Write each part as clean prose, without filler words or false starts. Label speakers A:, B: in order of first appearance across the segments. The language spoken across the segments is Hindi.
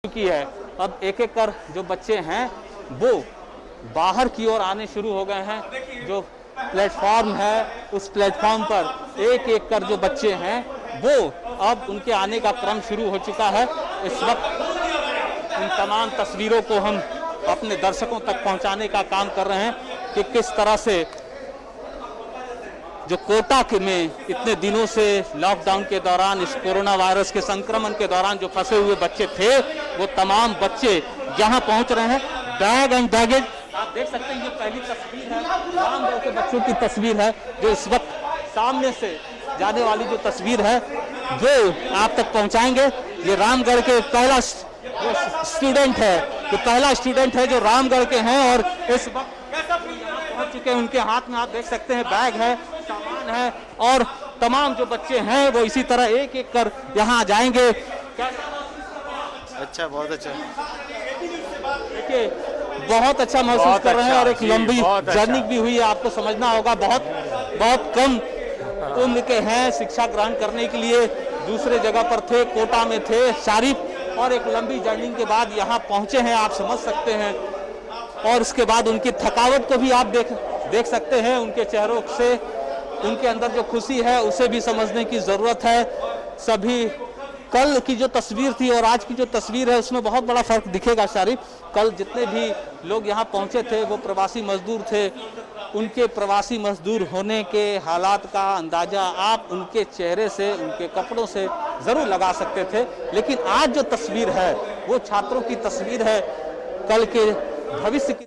A: चुकी है। अब एक एक कर जो बच्चे हैं वो बाहर की ओर आने शुरू हो गए हैं। जो प्लेटफॉर्म है उस प्लेटफॉर्म पर एक एक कर जो बच्चे हैं वो अब उनके आने का क्रम शुरू हो चुका है। इस वक्त इन तमाम तस्वीरों को हम अपने दर्शकों तक पहुंचाने का काम कर रहे हैं कि किस तरह से जो कोटा के में इतने दिनों से लॉकडाउन के दौरान इस कोरोना वायरस के संक्रमण के दौरान जो फंसे हुए बच्चे थे वो तमाम बच्चे यहाँ पहुँच रहे हैं। बैग एंड बैगेज आप देख सकते हैं। ये पहली तस्वीर है रामगढ़ के बच्चों की तस्वीर है जो इस वक्त सामने से जाने वाली जो तस्वीर है वो आप तक पहुँचाएंगे। ये रामगढ़ के पहला स्टूडेंट है, जो पहला स्टूडेंट है जो रामगढ़ के हैं और इस वक्त पहुंच चुके हैं। उनके हाथ में आप देख सकते हैं बैग है, सामान है और तमाम जो बच्चे हैं वो इसी तरह एक एक कर यहाँ जाएंगे।
B: अच्छा, बहुत अच्छा।
A: देखिए बहुत अच्छा महसूस कर रहे हैं और एक लंबी जर्नी भी हुई है। आपको समझना होगा बहुत कम उम्र के हैं, शिक्षा ग्रहण करने के लिए दूसरे जगह पर थे, कोटा में थे शारीफ, और एक लंबी जर्नी के बाद यहाँ पहुँचे हैं। आप समझ सकते हैं और उसके बाद उनकी थकावट को भी आप देख सकते हैं। उनके चेहरों से उनके अंदर जो खुशी है उसे भी समझने की ज़रूरत है। सभी कल की जो तस्वीर थी और आज की जो तस्वीर है उसमें बहुत बड़ा फर्क दिखेगा शारीफ। कल जितने भी लोग यहाँ पहुँचे थे वो प्रवासी मजदूर थे। उनके प्रवासी मजदूर होने के हालात का अंदाज़ा आप उनके चेहरे से, उनके कपड़ों से ज़रूर लगा सकते थे। लेकिन आज जो तस्वीर है वो छात्रों की तस्वीर है, कल के भविष्य की।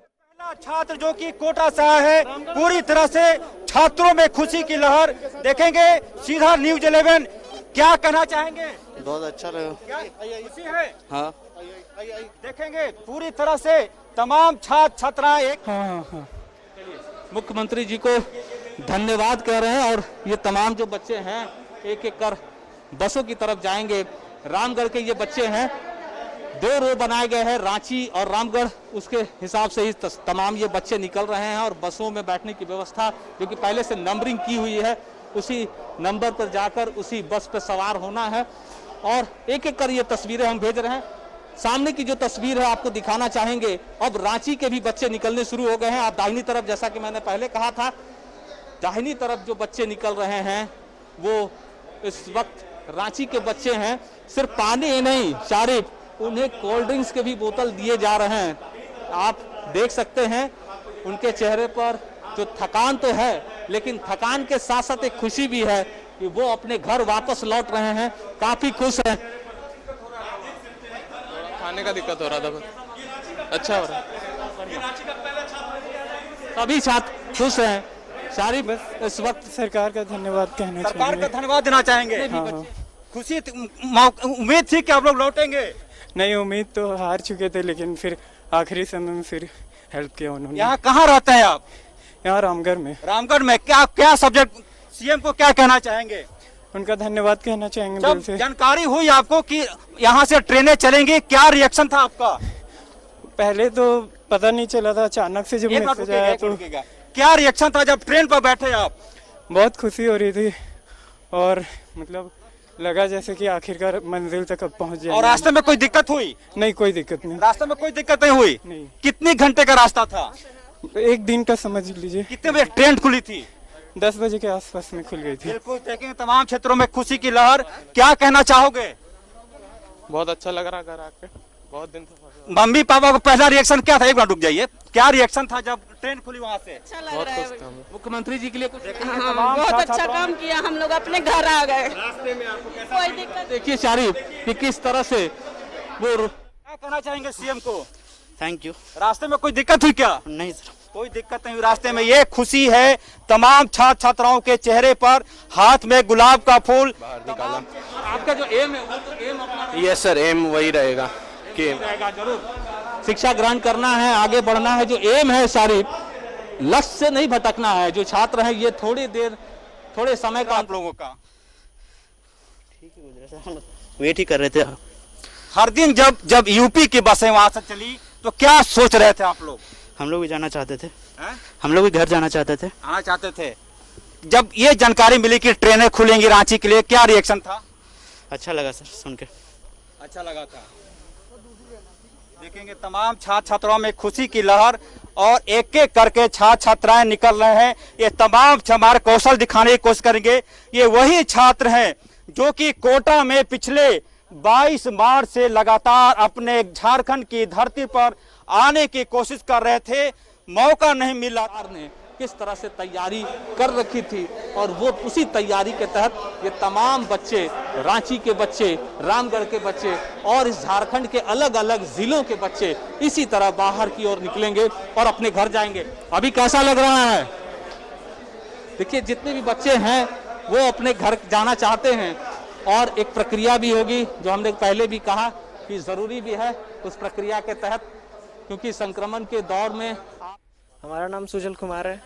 C: छात्र जो कि कोटा से आया है, पूरी तरह से छात्रों में खुशी की लहर देखेंगे। सीधा न्यूज़ 11 क्या कहना चाहेंगे?
B: बहुत अच्छा लगा।
C: क्या खुशी है?
B: हाँ,
C: देखेंगे पूरी तरह से तमाम छात्र छात्राएं एक
A: हाँ। मुख्यमंत्री जी को धन्यवाद कह रहे हैं और ये तमाम जो बच्चे हैं एक एक कर बसों की तरफ जाएंगे। रामगढ़ के ये बच्चे हैं, 2 रो बनाए गए हैं, रांची और रामगढ़, उसके हिसाब से ही तमाम ये बच्चे निकल रहे हैं और बसों में बैठने की व्यवस्था जो कि पहले से नंबरिंग की हुई है उसी नंबर पर जाकर उसी बस पर सवार होना है। और एक एक कर ये तस्वीरें हम भेज रहे हैं। सामने की जो तस्वीर है आपको दिखाना चाहेंगे। अब रांची के भी बच्चे निकलने शुरू हो गए हैं। आप दाहिनी तरफ, जैसा कि मैंने पहले कहा था, दाहिनी तरफ जो बच्चे निकल रहे हैं वो इस वक्त रांची के बच्चे हैं। सिर्फ पानी ही नहीं शारीफ, उन्हें कोल्ड ड्रिंक्स के भी बोतल दिए जा रहे हैं। आप देख सकते हैं उनके चेहरे पर जो थकान तो है लेकिन थकान के साथ साथ एक खुशी भी है कि वो अपने घर वापस लौट रहे हैं, काफी खुश हैं।
D: खाने का दिक्कत हो रहा था, बस अच्छा हो रहा है।
A: सभी छात्र खुश हैं शारीफ।
E: बस
A: इस वक्त
E: सरकार का धन्यवाद कहना
C: सरकार
E: चाहिए।
C: का धन्यवाद देना चाहेंगे।
E: हाँ।
C: खुशी उम्मीद थी कि आप लोग लौटेंगे।
E: नहीं, उम्मीद तो हार चुके थे लेकिन फिर आखिरी समय में फिर हेल्प किया उन्होंने।
C: यहाँ कहाँ रहते हैं आप?
E: यहाँ रामगढ़ में।
C: रामगढ़ में क्या सब्जेक्ट, सीएम को क्या कहना चाहेंगे?
E: उनका धन्यवाद कहना चाहेंगे
C: जब
E: दिल से।
C: जानकारी हुई आपको कि यहाँ से ट्रेनें चलेंगी, क्या रिएक्शन था आपका?
E: पहले तो पता नहीं चला था, अचानक से जब
C: एक बार
E: मैसेज आया तो
C: रुकिएगा। क्या रिएक्शन था जब ट्रेन पर बैठे आप?
E: बहुत खुशी हो रही थी और मतलब लगा जैसे कि आखिरकार मंजिल तक अब पहुँच जाए।
C: और रास्ते में कोई दिक्कत हुई?
E: नहीं, कोई दिक्कत नहीं।
C: रास्ते में कोई दिक्कत नहीं हुई?
E: नहीं।
C: कितनी घंटे का रास्ता था?
E: 1 दिन का समझ लीजिए।
C: कितने बजे ट्रेन खुली थी?
E: 10 बजे के आसपास में खुल गई थी।
C: बिल्कुल, देखेंगे तमाम क्षेत्रों में खुशी की लहर। क्या कहना चाहोगे?
D: बहुत अच्छा लग रहा घर आके, बहुत दिन से।
C: मम्मी पापा को पहला रिएक्शन क्या था? एक बार रुक जाइए, क्या रिएक्शन था जब ट्रेन खुली वहाँ से?
F: अच्छा लग रहा है।
A: मुख्यमंत्री जी के लिए कुछ
F: हाँ, बहुत अच्छा काम किया, हम लोग अपने घर आ गए।
C: रास्ते में आपको कैसा?
F: कोई दिक्कत
A: देखिए शारीफ कि किस तरह से वो
C: क्या कहना चाहेंगे सीएम को?
B: Thank you.
C: रास्ते में कोई दिक्कत हुई क्या?
B: नहीं सर,
C: कोई दिक्कत नहीं हुई रास्ते में। ये खुशी है तमाम छात्र छात्राओं के चेहरे पर, हाथ में गुलाब का फूल।
A: आपका जो एम है वो तो एम अपना
D: यस सर, एम वही रहेगा कि
A: रहेगा जरूर। शिक्षा ग्रहण करना है, आगे बढ़ना है, जो एम है शारीफ, लक्ष्य से नहीं भटकना है। जो छात्र हैं ये थोड़े समय का
C: आप लोगों का
B: ठीक है, गुजरा सर, हम वेट ही कर रहे थे।
C: हर दिन जब यूपी की बसें वहां से चली तो क्या सोच रहे थे आप लोग?
B: हम लोग भी जाना चाहते थे।
C: हैं?
B: हम लोग भी घर जाना चाहते थे।
C: आना चाहते थे। जब ये जानकारी मिली कि ट्रेनें खुलेंगी रांची के लिए, क्या रिएक्शन था?
B: अच्छा लगा सर सुन के।
C: अच्छा लगा था। देखेंगे तमाम छात्र छात्राओं में खुशी की लहर और एक एक करके छात्र छात्राएं निकल रहे हैं। ये तमाम हमारे कौशल दिखाने की कोशिश करेंगे। ये वही छात्र हैं जो कि कोटा में पिछले 22 मार्च से लगातार अपने झारखंड की धरती पर आने की कोशिश कर रहे थे, मौका नहीं मिला।
A: ने किस तरह से तैयारी कर रखी थी और वो उसी तैयारी के तहत ये तमाम बच्चे, रांची के बच्चे, रामगढ़ के बच्चे और इस झारखंड के अलग अलग जिलों के बच्चे इसी तरह बाहर की ओर निकलेंगे और अपने घर जाएंगे। अभी कैसा लग रहा है? देखिए जितने भी बच्चे हैं वो अपने घर जाना चाहते हैं और एक प्रक्रिया भी होगी जो हमने पहले भी कहा कि जरूरी भी है उस प्रक्रिया के तहत, क्योंकि संक्रमण के दौर में।
B: हमारा नाम सुजल कुमार है।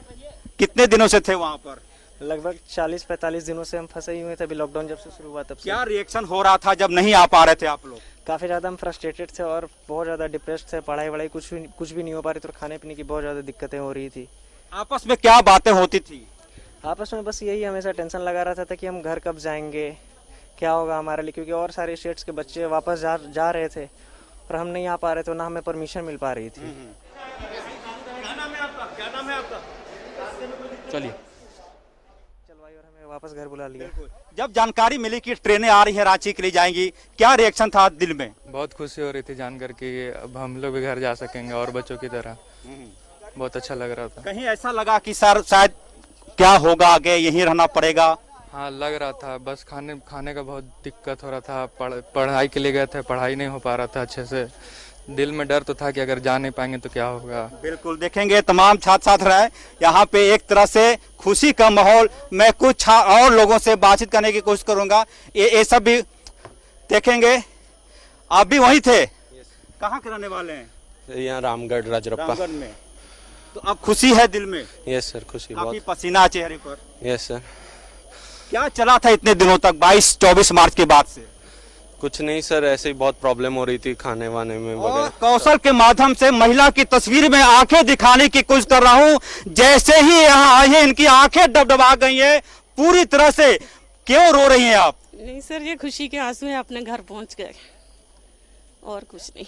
C: कितने दिनों से थे वहां पर?
B: लगभग 40-45 दिनों से हम फंसे हुए थे। अभी लॉकडाउन जब से शुरू हुआ तब से।
C: क्या रिएक्शन हो रहा था जब नहीं आ पा रहे थे आप लोग?
B: काफ़ी ज़्यादा हम फ्रस्ट्रेटेड थे और बहुत ज़्यादा डिप्रेस्ड थे। पढ़ाई वढ़ाई कुछ भी नहीं हो पा रही थी और खाने पीने की बहुत ज़्यादा दिक्कतें हो रही थी।
C: आपस में क्या बातें होती थी?
B: आपस में बस यही हमेशा टेंशन लगा रहता था कि हम घर कब जाएंगे, क्या होगा हमारे लिए, क्योंकि और सारे स्टेट्स के बच्चे वापस जा रहे थे और हम नहीं आ पा रहे थे, ना हमें परमिशन मिल पा रही थी।
A: चलिए
B: चलवाई और हमें वापस घर बुला लिया।
C: जब जानकारी मिली कि ट्रेनें आ रही है रांची के लिए जाएंगी, क्या रिएक्शन था दिल में?
G: बहुत खुशी हो रही थी जानकर कि अब हम लोग भी घर जा सकेंगे और बच्चों की तरह। बहुत अच्छा लग रहा था।
C: कहीं ऐसा लगा कि सर शायद क्या होगा आगे, यहीं रहना पड़ेगा?
G: हाँ लग रहा था, बस खाने का बहुत दिक्कत हो रहा था। पढ़ाई के लिए गए थे, पढ़ाई नहीं हो पा रहा था अच्छे से। दिल में डर तो था कि अगर जा नहीं पाएंगे तो क्या होगा।
C: बिल्कुल देखेंगे तमाम छात्र छात्र हैं यहाँ पे, एक तरह से खुशी का माहौल। मैं कुछ और लोगों से बातचीत करने की कोशिश करूंगा। ये सब भी देखेंगे। आप भी वहीं थे? कहाँ के रहने वाले हैं?
H: यहाँ रामगढ़ राजरप्पा।
C: रामगढ़ में। तो अब खुशी है दिल में?
H: यस सर, खुशी
C: काफी
H: बहुत।
C: पसीना चेहरे पर।
H: Yes sir.
C: क्या चला था इतने दिनों तक 22-24 मार्च के बाद से?
H: कुछ नहीं सर, ऐसे ही बहुत प्रॉब्लम हो रही थी खाने वाने में
C: और
H: वगैरह।
C: कौशल के माध्यम से महिला की तस्वीर में आंखें दिखाने की कोशिश कर रहा हूँ। जैसे ही यहाँ आई है इनकी आंखें डबडबा गई है पूरी तरह से। क्यों रो रही हैं आप?
F: नहीं सर, ये खुशी के आंसू है, अपने घर पहुंच गए और कुछ नहीं।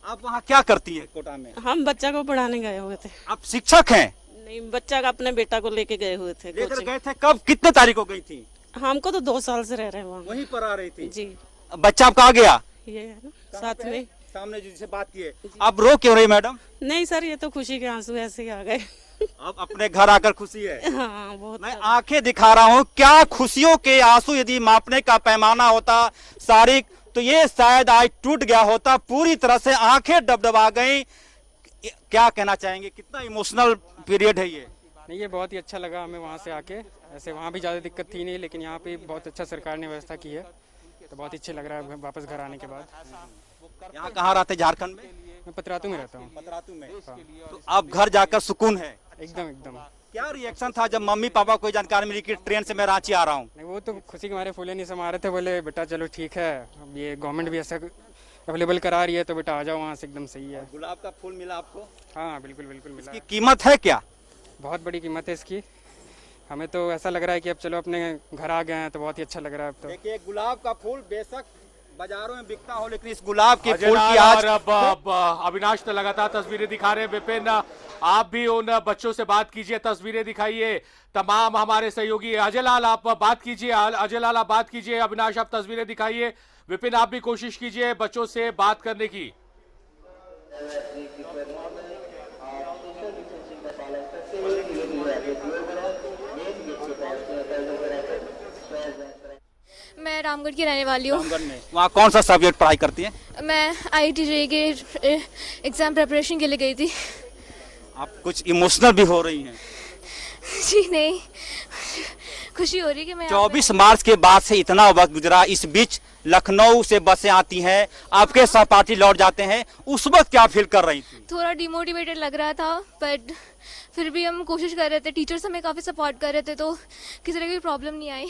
C: आप वहाँ क्या करती है कोटा में?
F: हम बच्चा को पढ़ाने गए हुए थे।
C: आप शिक्षक हैं?
F: नहीं, बच्चा का अपने बेटा को लेके गए हुए थे।
C: लेकर
F: कोचिंग।
C: गए थे कब, कितने तारीख को गई थी?
F: हमको तो 2 साल से रह रहे हैं वहाँ।
C: वहीं पर आ रही थी?
F: जी।
C: बच्चा आपका आ गया?
F: ये है ना साथ में
C: सामने जिससे बात की है। आप रो क्यों रही मैडम?
F: नहीं सर, ये तो खुशी के आंसू ऐसे ही आ गए।
C: अब अपने घर आकर खुशी है?
F: हाँ बहुत।
C: मैं आंखें दिखा रहा हूँ। क्या खुशियों के आंसू यदि मापने का पैमाना होता सारिक, तो ये शायद आज टूट गया होता। पूरी तरह से आंखें डबडबा गई। क्या कहना चाहेंगे, कितना इमोशनल पीरियड है ये?
E: नहीं, ये बहुत ही अच्छा लगा हमें वहाँ से आके। ऐसे वहाँ भी ज़्यादा दिक्कत थी नहीं, लेकिन यहाँ पे बहुत अच्छा सरकार ने व्यवस्था की है, तो बहुत ही अच्छे लग रहा है वापस घर आने के बाद।
C: यहाँ कहाँ रहते? झारखंड में?
E: मैं पतरातू में रहता हूँ।
C: पतरातू में। तो अब घर जाकर सुकून है?
E: एकदम एकदम।
C: क्या रिएक्शन था जब मम्मी पापा को जानकारी मिली कि ट्रेन से मैं रांची आ रहा हूँ?
E: नहीं, वो तो खुशी के मारे फूले नहीं समा रहे थे। बोले बेटा चलो ठीक है, अब ये गवर्नमेंट भी ऐसा अवेलेबल करा रही है तो बेटा आ जाओ वहाँ से, एकदम सही है।
C: गुलाब का फूल मिला आपको?
E: हाँ बिल्कुल बिल्कुल मिला।
C: इसकी कीमत है क्या?
E: बहुत बड़ी कीमत है इसकी। हमें तो ऐसा लग रहा है कि अब चलो अपने घर आ गए हैं, तो बहुत ही अच्छा लग रहा है अब तो।
C: देखिए गुलाब का फूल बेशक बाजारों में बिकता हो, लेकिन इस गुलाब के फूल की आज
I: अब अविनाश तो लगातार तस्वीरें दिखा रहे हैं। विपिन, आप भी उन बच्चों से बात कीजिए, तस्वीरें दिखाइए। तमाम हमारे सहयोगी अजय लाल आप बात कीजिए, अजय लाल आप बात कीजिए, अविनाश आप तस्वीरें दिखाइए। विपिन आप भी कोशिश कीजिए बच्चों से बात करने की।
J: मैं रामगढ़ की रहने वाली हूँ।
C: रामगढ़ में वहाँ कौन सा सब्जेक्ट पढ़ाई करती हैं?
J: मैं IIT के एग्जाम प्रिपरेशन के लिए गई थी।
C: आप कुछ इमोशनल भी हो रही हैं?
J: जी नहीं, खुशी हो रही है कि मैं
C: 24 मार्च के बाद से इतना वक्त गुजरा, इस बीच लखनऊ से बसें आती हैं, आपके सहपाठी लौट जाते हैं, उस वक्त क्या फील कर रही थी?
J: थोड़ा डिमोटिवेटेड लग रहा था, बट फिर भी हम कोशिश कर रहे थे। टीचर्स हमें काफ़ी सपोर्ट कर रहे थे, तो किसी तरह की प्रॉब्लम नहीं आई।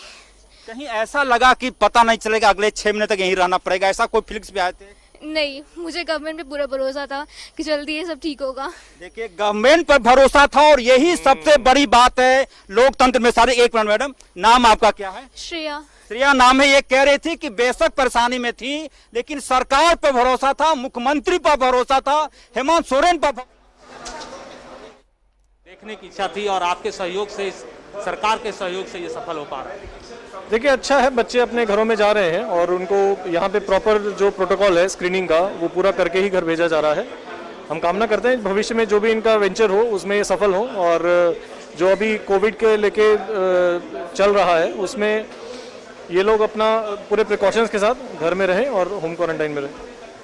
C: कहीं ऐसा लगा कि पता नहीं चलेगा अगले 6 महीने तक यहीं रहना पड़ेगा, ऐसा कोई फीलिंग्स भी आए थे?
J: नहीं, मुझे गवर्नमेंट पे पूरा भरोसा था कि जल्दी ये सब ठीक होगा।
C: देखिए गवर्नमेंट पर भरोसा था और यही सबसे बड़ी बात है लोकतंत्र में। सारे एक मिनट मैडम, नाम आपका क्या है?
J: श्रेया।
C: श्रेया नाम है, ये कह रही थी कि बेशक परेशानी में थी लेकिन सरकार पर भरोसा था, मुख्यमंत्री पर भरोसा था, हेमंत सोरेन पर
A: देखने की इच्छा थी और आपके सहयोग से, सरकार के सहयोग से ये सफल हो पा रहा है।
K: देखिए अच्छा है, बच्चे अपने घरों में जा रहे हैं और उनको यहाँ पे प्रॉपर जो प्रोटोकॉल है स्क्रीनिंग का वो पूरा करके ही घर भेजा जा रहा है। हम कामना करते हैं भविष्य में जो भी इनका वेंचर हो उसमें ये सफल हो और जो अभी कोविड के लेके चल रहा है उसमें ये लोग अपना पूरे प्रिकॉशंस के साथ घर में रहें और होम क्वारंटाइन में रहें।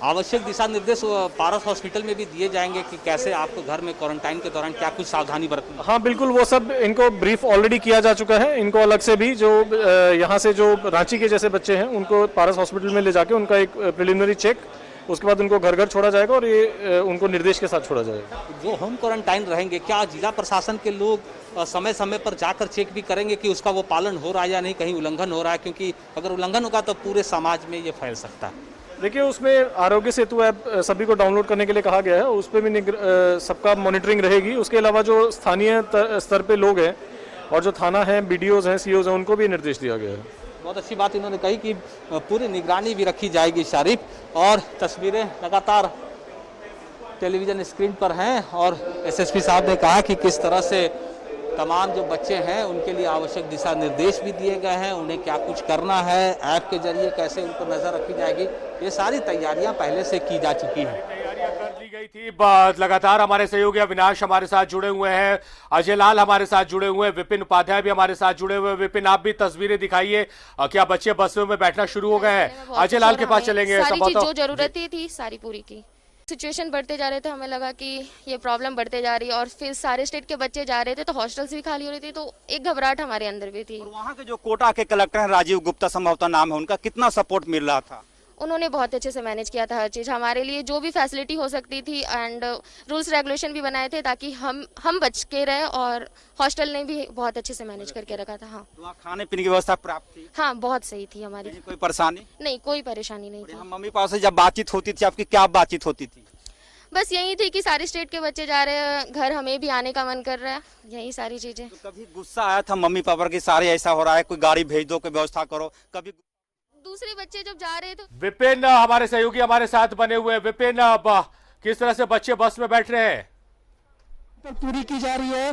A: आवश्यक दिशा निर्देश पारस हॉस्पिटल में भी दिए जाएंगे कि कैसे आपको घर में क्वारंटाइन के दौरान क्या कुछ सावधानी बरतनी है?
K: हाँ बिल्कुल, वो सब इनको ब्रीफ ऑलरेडी किया जा चुका है। इनको अलग से भी जो यहाँ से जो रांची के जैसे बच्चे हैं उनको पारस हॉस्पिटल में ले जाके उनका एक प्रिलिमिनरी चेक, उसके बाद उनको घर घर छोड़ा जाएगा और ये उनको निर्देश के साथ छोड़ा जाएगा।
A: जो होम क्वारंटाइन रहेंगे, क्या जिला प्रशासन के लोग समय समय पर जाकर चेक भी करेंगे कि उसका वो पालन हो रहा है या नहीं, कहीं उल्लंघन हो रहा है? क्योंकि अगर उल्लंघन होगा तो पूरे समाज में ये फैल सकता है।
K: देखिए उसमें आरोग्य सेतु ऐप सभी को डाउनलोड करने के लिए कहा गया है, उस पर भी सबका मॉनिटरिंग रहेगी। उसके अलावा जो स्थानीय स्तर पे लोग हैं और जो थाना है, BDOs हैं, COs हैं, उनको भी निर्देश दिया गया है।
A: बहुत अच्छी बात इन्होंने कही कि पूरी निगरानी भी रखी जाएगी शारिफ, और तस्वीरें लगातार टेलीविजन स्क्रीन पर हैं और SSP साहब ने कहा कि किस तरह से तमाम जो बच्चे हैं उनके लिए आवश्यक दिशा निर्देश भी दिए गए हैं, उन्हें क्या कुछ करना है, ऐप के जरिए कैसे उन पर नजर रखी जाएगी, ये सारी तैयारियां पहले से की जा चुकी हैं।
I: तैयारियां कर ली गई थी। लगातार हमारे सहयोगी अविनाश हमारे साथ जुड़े हुए हैं, अजय लाल हमारे साथ जुड़े हुए हैं, विपिन उपाध्याय भी हमारे साथ जुड़े हुए हैं। विपिन, आप भी तस्वीरें दिखाइए, क्या बच्चे बसों में बैठना शुरू हो गए हैं? अजय लाल के पास चलेंगे।
L: सारी जो जरूरत थी सारी पूरी की। सिचुएशन बढ़ते जा रहे थे, हमें लगा कि ये प्रॉब्लम बढ़ते जा रही है और फिर सारे स्टेट के बच्चे जा रहे थे तो हॉस्टल्स भी खाली हो रही थी, तो एक घबराहट हमारे अंदर भी थी।
C: वहाँ के जो कोटा के कलेक्टर हैं राजीव गुप्ता संभवतः नाम है उनका, कितना सपोर्ट मिल रहा था?
L: उन्होंने बहुत अच्छे से मैनेज किया था हर चीज़, हमारे लिए जो भी फैसिलिटी हो सकती थी एंड रूल्स रेगुलेशन भी बनाए थे ताकि हम बच के रहे, और हॉस्टल ने भी बहुत अच्छे से मैनेज करके रखा था। हाँ,
C: वहाँ खाने पीने की व्यवस्था प्राप्त थी?
L: हाँ, बहुत सही थी हमारी।
C: कोई परेशानी नहीं?
L: कोई परेशानी नहीं थी।
C: मम्मी पापा से जब बातचीत होती थी आपकी, क्या बातचीत होती थी?
L: बस यही थी कि सारे स्टेट के बच्चे जा रहे हैं घर, हमें भी आने का मन कर रहा है, यही सारी चीजें।
C: तो कभी गुस्सा आया था मम्मी पापा की, सारे ऐसा हो रहा है, कोई गाड़ी भेज दो, कोई व्यवस्था करो? कभी
L: दूसरे बच्चे जब जा रहे थे?
I: विपिन हमारे सहयोगी हमारे साथ बने हुए। विपिन, किस तरह से बच्चे बस में बैठ रहे हैं?
M: पूरी की जा रही है,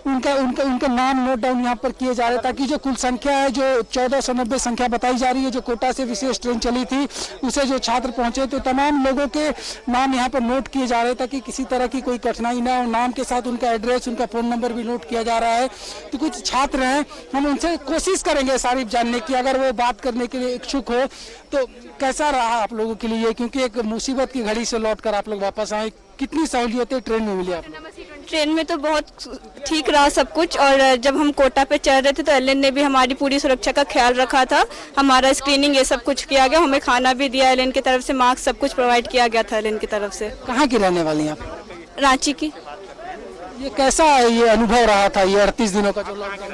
M: उनका नाम नोट डाउन यहाँ पर किए जा रहे हैं ताकि जो कुल संख्या है जो 1490 संख्या बताई जा रही है, जो कोटा से विशेष ट्रेन चली थी उसे जो छात्र पहुंचे तो तमाम लोगों के नाम यहाँ पर नोट किए जा रहे हैं ताकि किसी तरह की कोई कठिनाई ना हो। नाम के साथ उनका एड्रेस, उनका फ़ोन नंबर भी नोट किया जा रहा है। तो कुछ छात्र हैं, हम उनसे कोशिश करेंगे सारी जानने की, अगर वो बात करने के लिए इच्छुक हो तो कैसा रहा आप लोगों के लिए, क्योंकि एक मुसीबत की घड़ी से लौट कर आप लोग वापस आए, कितनी सहूलियतें ट्रेन में मिली आपको?
N: ट्रेन में तो बहुत ठीक रहा सब कुछ, और जब हम कोटा पे चढ़ रहे थे तो एलएन ने भी हमारी पूरी सुरक्षा का ख्याल रखा था, हमारा स्क्रीनिंग ये सब कुछ किया गया, हमें खाना भी दिया एलएन की तरफ से, मास्क सब कुछ प्रोवाइड किया गया था एलएन की तरफ से।
M: कहाँ की रहने वाली हैं आप?
N: रांची की।
M: ये कैसा ये अनुभव रहा था ये 38 दिनों का जो लॉकडाउन?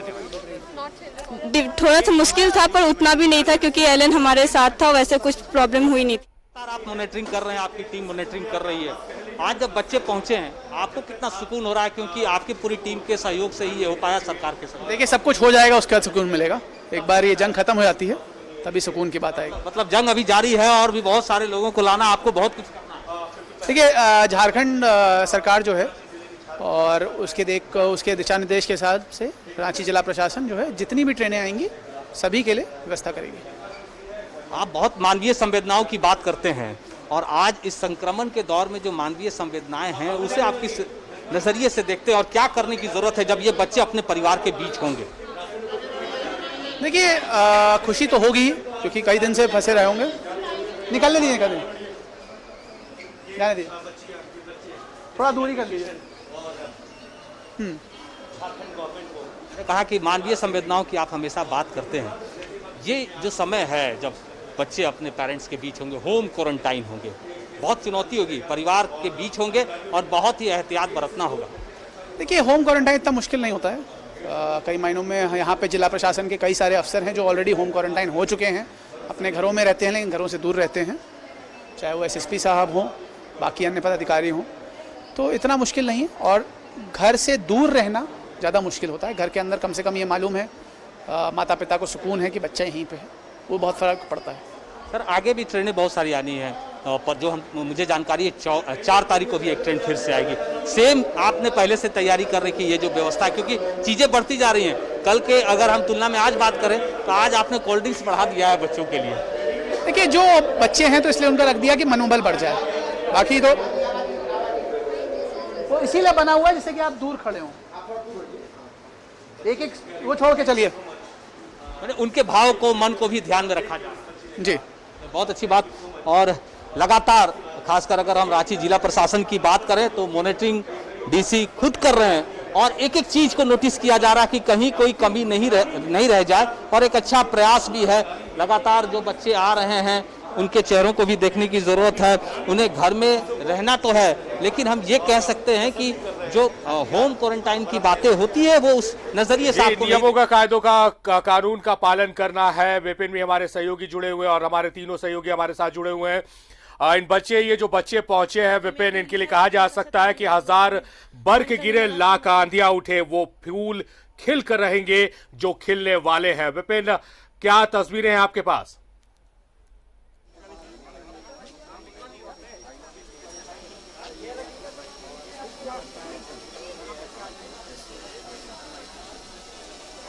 N: थोड़ा सा मुश्किल था पर उतना भी नहीं था क्योंकि एलएन हमारे साथ था, वैसे कुछ प्रॉब्लम हुई नहीं थी।
A: आप मॉनिटरिंग कर रहे हैं, आपकी टीम मॉनिटरिंग कर रही है, आज जब बच्चे पहुंचे हैं आपको कितना सुकून हो रहा है, क्योंकि आपकी पूरी टीम के सहयोग से ही ये हो पाया, सरकार के सहयोग?
O: देखिए सब कुछ हो जाएगा उसके बाद सुकून मिलेगा, एक बार ये जंग खत्म हो जाती है तभी सुकून की बात आएगी।
A: मतलब जंग अभी जारी है और भी बहुत सारे लोगों को लाना, आपको बहुत कुछ करना है।
O: देखिए झारखंड सरकार जो है और उसके दिशा निर्देश के हिसाब से रांची जिला प्रशासन जो है जितनी भी ट्रेनें आएंगी सभी के लिए व्यवस्था करेगी।
A: आप बहुत मानवीय संवेदनाओं की बात करते हैं और आज इस संक्रमण के दौर में जो मानवीय संवेदनाएं हैं उसे आप किस नजरिए से देखते हैं और क्या करने की जरूरत है जब ये बच्चे अपने परिवार के बीच होंगे?
O: देखिए खुशी तो होगी क्योंकि कई दिन से फंसे रहे होंगे। निकलने दीजिए, निकलने जाने दीजिए, थोड़ा दूरी कर लीजिए।
A: कहा कि मानवीय संवेदनाओं की आप हमेशा बात करते हैं, ये जो समय है जब बच्चे अपने पेरेंट्स के बीच होंगे, होम क्वारंटाइन होंगे, बहुत चुनौती होगी, परिवार के बीच होंगे और बहुत ही एहतियात बरतना होगा।
O: देखिए होम क्वारंटाइन इतना मुश्किल नहीं होता है, कई महीनों में यहाँ पे जिला प्रशासन के कई सारे अफसर हैं जो ऑलरेडी होम क्वारंटाइन हो चुके हैं, अपने घरों में रहते हैं लेकिन घरों से दूर रहते हैं, चाहे वो SSP साहब हों, बाकी अन्य पदाधिकारी हों, तो इतना मुश्किल नहीं है। और घर से दूर रहना ज़्यादा मुश्किल होता है, घर के अंदर कम से कम ये मालूम है माता पिता को सुकून है कि बच्चा यहीं पे है। वो बहुत फ़र्क पड़ता है।
A: सर आगे भी ट्रेनें बहुत सारी आनी है, पर जो मुझे जानकारी है 4 तारीख को भी एक ट्रेन फिर से आएगी। सेम आपने पहले से तैयारी कर रखी है ये जो व्यवस्था है, क्योंकि चीज़ें बढ़ती जा रही हैं। कल के अगर हम तुलना में आज बात करें तो आज आपने कोल्ड ड्रिंक्स बढ़ा दिया है बच्चों के लिए।
O: देखिए जो बच्चे हैं तो इसलिए उनका रख दिया कि मनोबल बढ़ जाए, बाकी तो वो इसीलिए बना हुआ है जिससे कि आप दूर खड़े हों, एक वो छोड़ के चलिए,
A: उनके भाव को मन को भी ध्यान में रखा जाए।
O: जी
A: बहुत अच्छी बात। और लगातार खासकर अगर हम रांची जिला प्रशासन की बात करें तो मॉनिटरिंग डीसी खुद कर रहे हैं और एक एक चीज को नोटिस किया जा रहा है कि कहीं कोई कमी नहीं रह जाए, और एक अच्छा प्रयास भी है। लगातार जो बच्चे आ रहे हैं उनके चेहरों को भी देखने की जरूरत है। उन्हें घर में रहना तो है, लेकिन हम ये कह सकते हैं कि जो होम क्वारंटाइन की बातें होती है वो उस नजरिए से आपको
I: नियमों का, कायदों का, कानून का पालन करना है। विपिन भी हमारे सहयोगी जुड़े हुए हैं और हमारे तीनों सहयोगी हमारे साथ जुड़े हुए हैं। ये जो बच्चे पहुंचे हैं विपिन, इनके लिए कहा जा सकता है कि 1000 बर्फ गिरे, लाख आंधियां उठे, वो फूल खिल कर रहेंगे जो खिलने वाले हैं। विपिन, क्या तस्वीरें हैं आपके पास?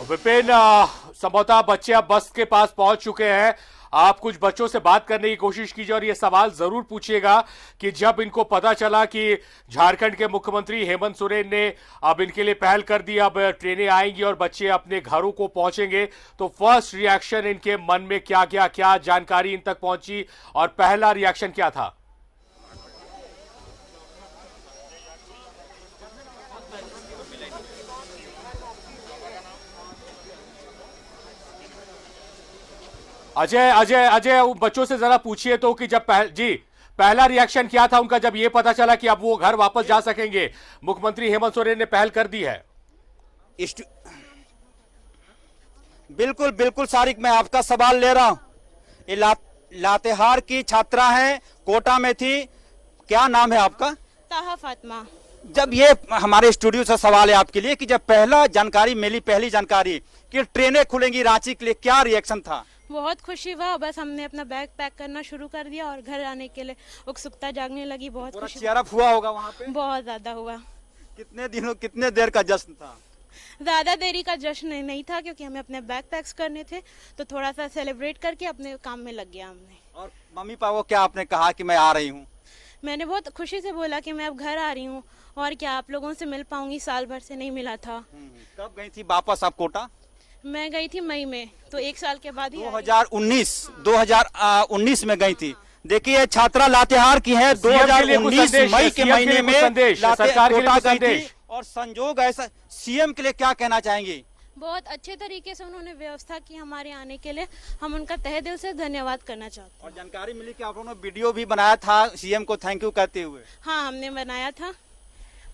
I: विपिन, संभवतः बच्चे अब बस के पास पहुंच चुके हैं। आप कुछ बच्चों से बात करने की कोशिश कीजिए और ये सवाल जरूर पूछिएगा कि जब इनको पता चला कि झारखंड के मुख्यमंत्री हेमंत सोरेन ने अब इनके लिए पहल कर दी, अब ट्रेनें आएंगी और बच्चे अपने घरों को पहुंचेंगे, तो फर्स्ट रिएक्शन इनके मन में क्या जानकारी इन तक पहुंची और पहला रिएक्शन क्या था? अजय बच्चों से जरा पूछिए तो कि जब पहला रिएक्शन क्या था उनका जब ये पता चला कि अब वो घर वापस जा सकेंगे, मुख्यमंत्री हेमंत सोरेन ने पहल कर दी है।
C: बिल्कुल सारिक, मैं आपका सवाल ले रहा हूं। ये लातेहार की छात्रा है, कोटा में थी, क्या नाम है आपका?
N: ताहा फातिमा।
C: जब ये हमारे स्टूडियो से सवाल है आपके लिए कि जब पहली जानकारी कि ट्रेनें खुलेंगी रांची के लिए, क्या रिएक्शन था?
N: बहुत खुशी हुआ, बस हमने अपना बैग पैक करना शुरू कर दिया और घर आने के लिए उत्सुकता जागने लगी। बहुत खुशी
C: हुआ होगा वहाँ पे?
N: बहुत ज्यादा हुआ।
C: कितने देर का जश्न था?
N: ज्यादा देरी का जश्न नहीं था क्योंकि हमें अपने बैग पैक्स करने थे, तो थोड़ा सा सेलिब्रेट करके अपने काम में लग गया हमने।
C: और मम्मी पापा क्या आपने कहा कि मैं आ रही हूँ?
N: मैंने बहुत खुशी से बोला कि मैं अब घर आ रही हूँ और क्या आप लोगों से मिल पाऊंगी, साल भर से नहीं मिला था।
C: कब गई थी वापस आप कोटा?
N: मैं गई थी मई में, तो 1 साल के बाद ही
C: 2019 में गई थी। देखिए छात्रा लातेहार की है, 2019 मई के महीने में
I: सरकार के लिए संदेश
C: और संजोग ऐसा। सीएम के लिए क्या कहना चाहेंगे?
N: बहुत अच्छे तरीके से उन्होंने व्यवस्था की हमारे आने के लिए, हम उनका तहे दिल से धन्यवाद करना चाहते हैं।
C: और जानकारी मिली कि आप लोगों ने वीडियो भी बनाया था सीएम को थैंक यू कहते हुए।
N: हाँ, हमने बनाया था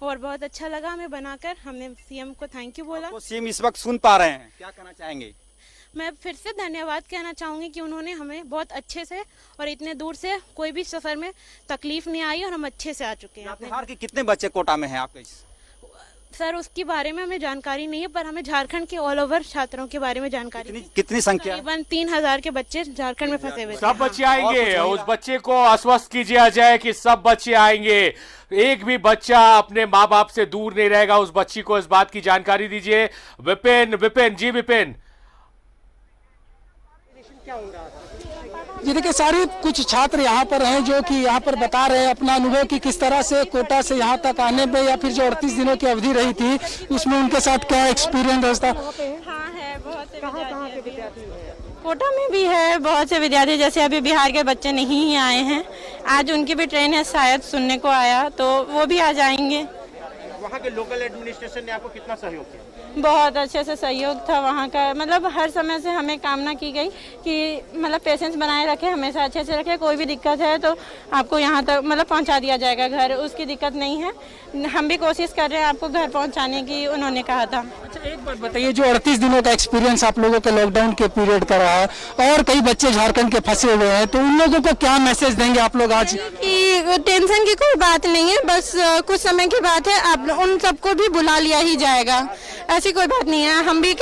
N: और बहुत अच्छा लगा हमें बनाकर। हमने सीएम को थैंक यू बोला।
C: सीएम इस वक्त सुन पा रहे हैं, क्या कहना चाहेंगे?
N: मैं फिर से धन्यवाद कहना चाहूंगी कि उन्होंने हमें बहुत अच्छे से और इतने दूर से कोई भी सफर में तकलीफ नहीं आई और हम अच्छे से आ चुके हैं।
C: लातेहार के कितने बच्चे कोटा में हैं आपके?
N: सर उसके बारे में हमें जानकारी नहीं है, पर हमें झारखंड के ऑल ओवर छात्रों के बारे में जानकारी।
C: कितनी संख्या?
N: तकरीबन 3000 के बच्चे झारखंड में फंसे हुए।
I: सब बच्चे आएंगे, उस बच्चे को आश्वस्त कीजिए अजय कि सब बच्चे आएंगे, एक भी बच्चा अपने माँ बाप से दूर नहीं रहेगा। उस बच्ची को इस बात की जानकारी दीजिए। विपिन जी, विपिन
M: क्या हो रहा था? जी देखिए, सारे कुछ छात्र यहाँ पर हैं जो कि यहाँ पर बता रहे हैं अपना अनुभव कि किस तरह से कोटा से यहाँ तक आने में या फिर जो 38 दिनों की अवधि रही थी उसमें उनके साथ क्या एक्सपीरियंस था।
N: हाँ है, बहुत से विद्यार्थी कोटा में भी है, बहुत से विद्यार्थी, जैसे अभी बिहार के बच्चे नहीं आए हैं, आज उनकी भी ट्रेन है शायद सुनने को आया, तो वो भी आ जाएंगे।
I: वहाँ के लोकल एडमिनिस्ट्रेशन ने आपको कितना सहयोग किया?
N: बहुत अच्छे से सहयोग था वहाँ का, मतलब हर समय से हमें कामना की गई कि मतलब पेशेंस बनाए रखे, हमेशा अच्छे से रखे, कोई भी दिक्कत है तो आपको यहाँ तक मतलब पहुँचा दिया जाएगा घर, उसकी दिक्कत नहीं है। हम भी कोशिश कर रहे हैं आपको घर पहुँचाने की, उन्होंने कहा था।
M: अच्छा, एक बात बताइए, जो 38 दिनों का एक्सपीरियंस आप लोगों के लॉकडाउन के पीरियड का रहा है और कई बच्चे झारखंड के फंसे हुए हैं, तो उन लोगों को क्या मैसेज देंगे आप लोग आज?
N: कि टेंशन की कोई बात नहीं है, बस कुछ समय की बात है, आप उन सबको भी बुला लिया ही जाएगा, ऐसी कोई बात नहीं है। हम भी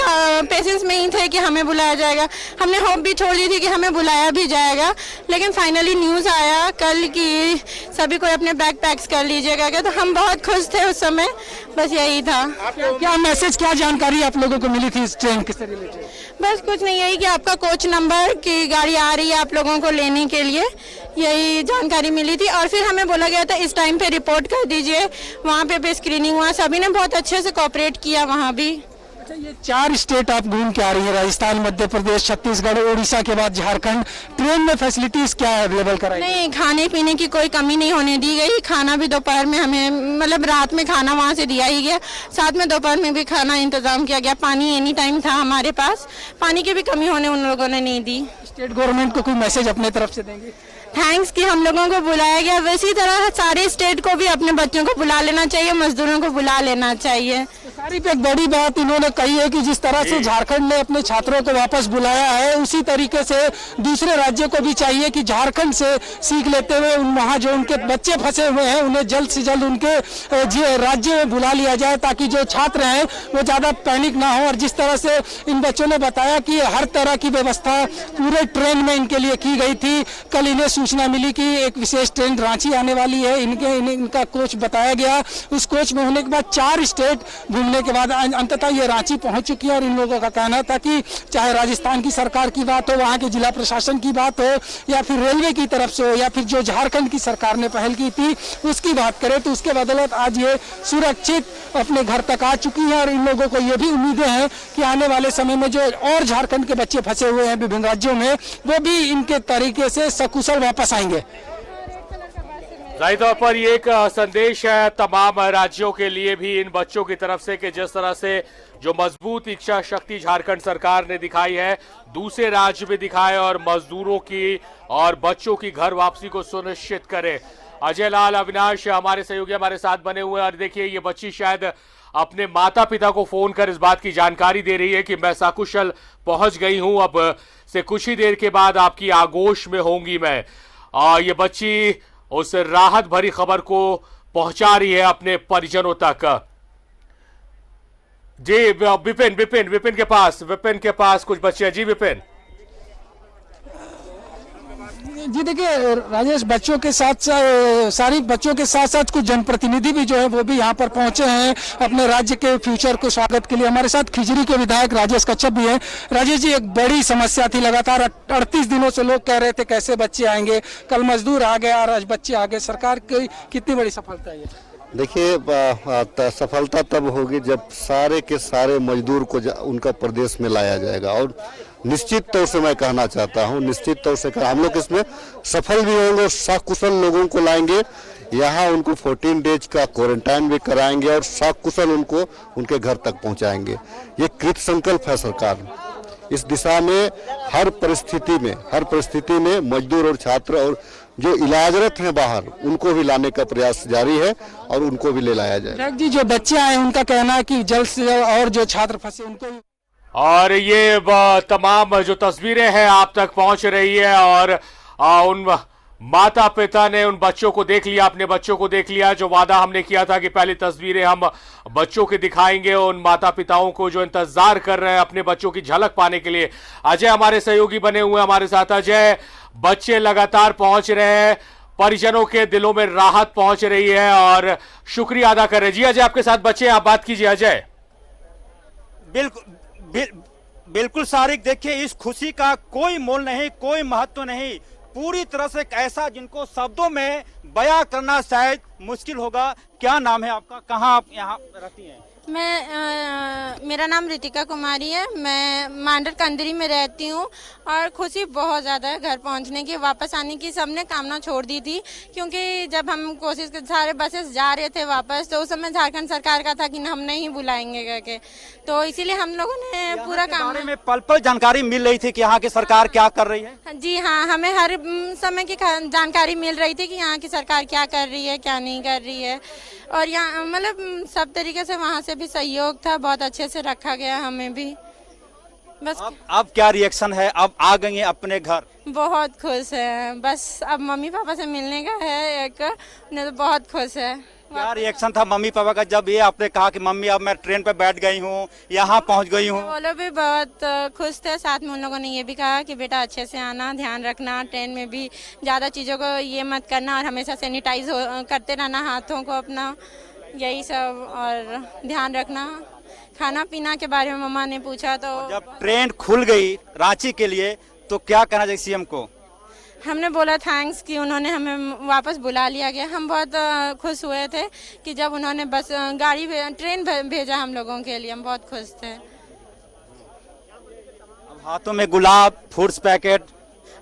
N: पेशेंस में ही थे कि हमें बुलाया जाएगा, हमने होप भी छोड़ दी थी कि हमें बुलाया भी जाएगा, लेकिन फाइनली न्यूज़ आया कल कि सभी को अपने बैग पैक्स कर लीजिएगा, तो हम बहुत खुश थे उस समय। बस यही था।
M: क्या मैसेज, क्या जानकारी आप लोगों को मिली थी इस ट्रेन से रिलेटेड?
N: बस कुछ नहीं, यही कि आपका कोच नंबर की गाड़ी आ रही है आप लोगों को लेने के लिए, यही जानकारी मिली थी। और फिर हमें बोला गया था इस टाइम पे रिपोर्ट कर दीजिए, वहाँ पे भी स्क्रीनिंग हुआ, सभी ने बहुत अच्छे से कोऑपरेट किया वहाँ भी।
M: अच्छा, ये 4 स्टेट आप घूम के आ रही है, राजस्थान, मध्य प्रदेश, छत्तीसगढ़, ओडिशा के बाद झारखंड। ट्रेन में फैसिलिटीज क्या अवेलेबल कराई?
N: नहीं, खाने पीने की कोई कमी नहीं होने दी गई। खाना भी दोपहर में हमें, मतलब रात में खाना वहाँ से दिया ही गया, साथ में दोपहर में भी खाना इंतजाम किया गया। पानी एनी टाइम था हमारे पास, पानी की भी कमी होने उन लोगों ने नहीं दी।
M: स्टेट गवर्नमेंट को कोई मैसेज अपने तरफ से देंगे?
N: थैंक्स कि हम लोगों को बुलाया गया। वैसी तरह सारे स्टेट को भी अपने बच्चों को बुला लेना चाहिए, मजदूरों को बुला लेना चाहिए।
M: सारी पे एक बड़ी बात इन्होंने कही है कि जिस तरह से झारखंड ने अपने छात्रों को वापस बुलाया है, उसी तरीके से दूसरे राज्यों को भी चाहिए कि झारखंड से सीख लेते हुए वहाँ जो उनके बच्चे फंसे हुए हैं उन्हें जल्द से जल्द उनके राज्य में बुला लिया जाए, ताकि जो छात्र हैं वो ज़्यादा पैनिक ना हो। और जिस तरह से इन बच्चों ने बताया कि हर तरह की व्यवस्था पूरे ट्रेन में इनके लिए की गई थी। कल इन्हें सूचना मिली कि एक विशेष ट्रेन रांची आने वाली है, इनका कोच बताया गया। उस कोच में होने के बाद 4 स्टेट घूमने के बाद अंततः ये रांची पहुंच चुकी है। और इन लोगों का कहना था कि चाहे राजस्थान की सरकार की बात हो, वहां के जिला प्रशासन की बात हो, या फिर रेलवे की तरफ से हो, या फिर जो झारखंड की सरकार ने पहल की थी उसकी बात करें, तो उसके बदौलत आज ये सुरक्षित अपने घर तक आ चुकी है। और इन लोगों को ये भी उम्मीदें हैं कि आने वाले समय में जो और झारखंड के बच्चे फंसे हुए हैं विभिन्न राज्यों में, वो भी इनके तरीके से सकुशल वापस आएंगे।
I: जाहिर तौर पर ये एक संदेश है तमाम राज्यों के लिए भी इन बच्चों की तरफ से कि जिस तरह से जो मजबूत इच्छा शक्ति झारखंड सरकार ने दिखाई है, दूसरे राज्य में दिखाए और मजदूरों की और बच्चों की घर वापसी को सुनिश्चित करे। अजय लाल, अविनाश हमारे सहयोगी हमारे साथ बने हुए हैं। और देखिए, ये बच्ची शायद अपने माता पिता को फोन कर इस बात की जानकारी दे रही है कि मैं सकुशल पहुंच गई हूं, अब से कुछ ही देर के बाद आपकी आगोश में होंगी मैं। ये बच्ची उस राहत भरी खबर को पहुंचा रही है अपने परिजनों तक। जी विपिन के पास कुछ बच्चे हैं। जी विपिन
M: जी, देखिए राजेश, बच्चों के साथ सारी बच्चों के साथ साथ कुछ जनप्रतिनिधि भी जो है वो भी यहाँ पर पहुंचे हैं अपने राज्य के फ्यूचर को स्वागत के लिए। हमारे साथ खिजरी के विधायक राजेश कच्छप भी हैं। राजेश जी, एक बड़ी समस्या थी, लगातार 38 दिनों से लोग कह रहे थे कैसे बच्चे आएंगे, कल मजदूर आ गया और आज बच्चे आ गए। सरकार की कितनी बड़ी सफलता है ये?
P: देखिए, सफलता तब होगी जब सारे के सारे मजदूर को उनका प्रदेश में लाया जाएगा। और निश्चित तौर से मैं कहना चाहता हूं, निश्चित तौर से हम लोग इसमें सफल भी होंगे। सकुशल लोगों को लाएंगे यहाँ, उनको 14 डेज का क्वारंटाइन भी कराएंगे और सकुशल उनको उनके घर तक पहुंचाएंगे। ये कृत संकल्प है सरकार। इस दिशा में हर परिस्थिति में मजदूर और छात्र और जो इलाजरत हैं बाहर, उनको भी लाने का प्रयास जारी है और उनको भी ले लाया जाए।
M: जी, जो बच्चे आए उनका कहना है कि जल्द से जल्द और जो छात्र फंसे उनको।
I: और ये तमाम जो तस्वीरें हैं आप तक पहुंच रही है और उन माता पिता ने उन बच्चों को देख लिया, अपने बच्चों को देख लिया। जो वादा हमने किया था कि पहली तस्वीरें हम बच्चों के दिखाएंगे, उन माता पिताओं को जो इंतजार कर रहे हैं अपने बच्चों की झलक पाने के लिए। अजय हमारे सहयोगी बने हुए हमारे साथ। अजय, बच्चे लगातार पहुंच रहे हैं, परिजनों के दिलों में राहत पहुंच रही है और शुक्रिया अदा कर रहे हैं। जी अजय, आपके साथ बच्चे, आप बात कीजिए। अजय।
C: बिल्कुल सारिक, देखिए इस खुशी का कोई मोल नहीं, कोई महत्व नहीं। पूरी तरह से ऐसा जिनको शब्दों में बयां करना शायद मुश्किल होगा। क्या नाम है आपका, कहाँ आप यहाँ रहती हैं?
N: मेरा नाम रितिका कुमारी है, मैं मांडर कंदरी में रहती हूँ। और खुशी बहुत ज़्यादा है घर पहुँचने की, वापस आने की सबने कामना छोड़ दी थी, क्योंकि जब हम कोशिश कर सारे बसेस जा रहे थे वापस, तो उस समय झारखंड सरकार का था कि हम नहीं बुलाएंगे करके, तो इसीलिए हम लोगों ने पूरा काम
C: बारे में पल पल जानकारी मिल रही थी कि यहाँ की सरकार क्या कर रही है।
N: जी हाँ, हमें हर समय की जानकारी मिल रही थी कि यहाँ की सरकार क्या कर रही है, क्या नहीं कर रही है। और यहाँ मतलब सब तरीके से वहाँ से भी सहयोग था, बहुत अच्छे से रखा गया हमें भी। बस
C: अब क्या रिएक्शन है, अब आ गई हैं अपने घर?
N: बहुत खुश है, बस अब मम्मी पापा से मिलने का है एक, नहीं तो बहुत खुश है,
C: क्या रिएक्शन था मम्मी पापा का जब ये आपने कहा कि मम्मी अब मैं ट्रेन पे बैठ गई हूँ, यहाँ पहुँच गई हूँ?
Q: वो लोग भी बहुत खुश थे। साथ में उन लोगों ने ये भी कहा कि बेटा अच्छे से आना, ध्यान रखना, ट्रेन में भी ज़्यादा चीज़ों को ये मत करना और हमेशा सैनिटाइज करते रहना हाथों को अपना, यही सब, और ध्यान रखना। खाना पीना के बारे में मम्मा ने पूछा तो
C: जब ट्रेन खुल गई रांची के लिए तो क्या कहना चाहिए सीएम को?
Q: हमने बोला थैंक्स कि उन्होंने हमें वापस बुला लिया गया। हम बहुत खुश हुए थे कि जब उन्होंने बस ट्रेन भेजा हम लोगों के लिए, हम बहुत खुश थे।
C: अब हाथों में गुलाब, फ्रूट्स पैकेट,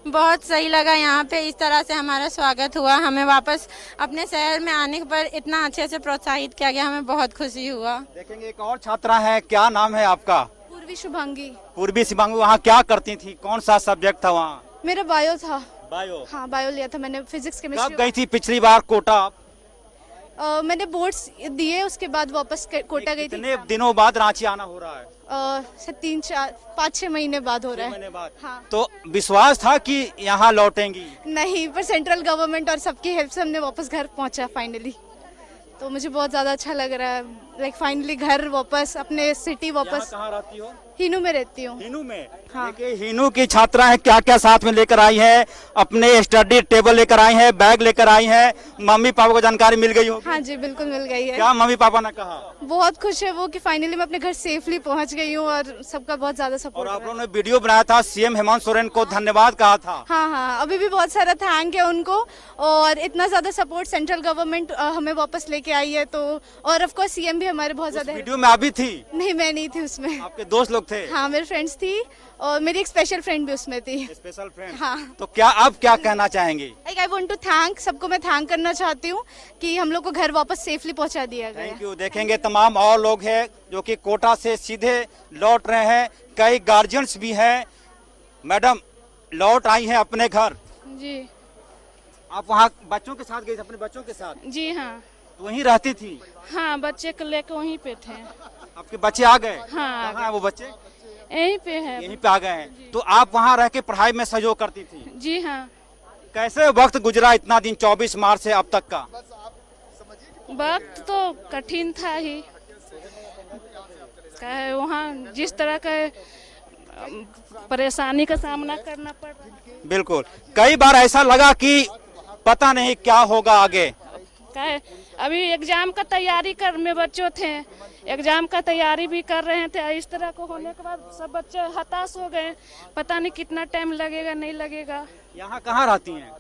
Q: बहुत सही लगा यहाँ पे इस तरह से हमारा स्वागत हुआ। हमें वापस अपने शहर में आने पर इतना अच्छे से प्रोत्साहित किया गया, हमें बहुत खुशी हुआ।
C: देखेंगे एक और छात्रा है, क्या नाम है आपका?
R: पूर्वी शुभांगी।
C: पूर्वी शुभांगी, वहाँ क्या करती थी, कौन सा सब्जेक्ट था वहाँ?
R: मेरा बायो था।
C: बायो?
R: हाँ, बायो लिया था मैंने। Physics chemistry.
C: कब गई थी पिछली बार कोटा?
R: मैंने बोर्ड्स दिए, उसके बाद वापस कोटा गई थी।
C: कितने दिनों बाद रांची आना हो रहा है?
R: 5-6 महीने बाद हो रहा है। हाँ।
C: तो विश्वास था कि यहाँ लौटेंगी?
R: नहीं, पर सेंट्रल गवर्नमेंट और सबकी हेल्प से हमने वापस घर पहुँचा फाइनली, तो मुझे बहुत ज़्यादा अच्छा लग रहा है। लाइक फाइनली घर वापस, अपने सिटी वापस।
C: कहाँ रहती हो?
R: हीनू में रहती हूँ।
C: हीनू में?
R: हाँ।
C: देखिए हीनू की छात्रा है, क्या क्या साथ में लेकर आई है, अपने स्टडी टेबल लेकर आई है, बैग लेकर आई है। मम्मी पापा को जानकारी मिल गई होगी?
R: हाँ जी, बिल्कुल मिल गई है।
C: क्या मम्मी पापा ने कहा?
R: बहुत खुश है वो कि फाइनली मैं अपने घर सेफली पहुंच गई हूँ और सबका बहुत ज्यादा सपोर्ट।
C: और आप लोगों ने वीडियो बनाया था, सीएम हेमंत सोरेन को धन्यवाद कहा था।
R: हाँ, अभी भी बहुत सारा थैंक है उनको, और इतना ज्यादा सपोर्ट सेंट्रल गवर्नमेंट हमें वापस लेके आई है। तो और ऑफ कोर्स सीएम भी हमारे बहुत ज्यादा।
C: वीडियो में अभी थी?
R: नहीं, मैं नहीं थी उसमें।
C: आपके दोस्त लोग थे?
R: हाँ, मेरे फ्रेंड्स थी और मेरी एक स्पेशल फ्रेंड भी उसमें थी।
C: Special friend?
R: हाँ।
C: तो क्या अब क्या कहना चाहेंगे?
R: आई वांट टू थैंक सबको, मैं थैंक करना चाहती हूँ कि हम लोग को घर वापस सेफली पहुँचा दिया गया।
C: Thank you. देखेंगे तमाम और लोग हैं जो कि कोटा से सीधे लौट रहे हैं, कई गार्जियंस भी हैं। मैडम लौट आई हैं अपने घर
S: जी।
C: आप वहाँ बच्चों के साथ गई, अपने बच्चों के साथ?
S: जी हाँ।
C: तो वहीं रहती थी?
S: हाँ, बच्चे को लेकर वहीं पे थे।
C: आपके बच्चे आ गए?
S: हाँ।
C: कहाँ है वो बच्चे?
S: यहीं पे है।
C: यहीं पे आ गए हैं। तो आप वहाँ रह के पढ़ाई में सहयोग करती थी?
S: जी हाँ।
C: कैसे वक्त गुजरा इतना दिन, 24 मार्च से अब तक का?
S: वक्त तो कठिन था ही, वहाँ जिस तरह का परेशानी का सामना करना पड़ा।
C: बिल्कुल, कई बार ऐसा लगा कि पता नहीं क्या होगा आगे।
S: अभी एग्जाम का तैयारी कर में बच्चों थे, एग्जाम का तैयारी भी कर रहे थे। इस तरह को होने के बाद सब बच्चे हताश हो गए, पता नहीं कितना टाइम लगेगा, नहीं लगेगा।
C: यहाँ कहाँ रहती हैं?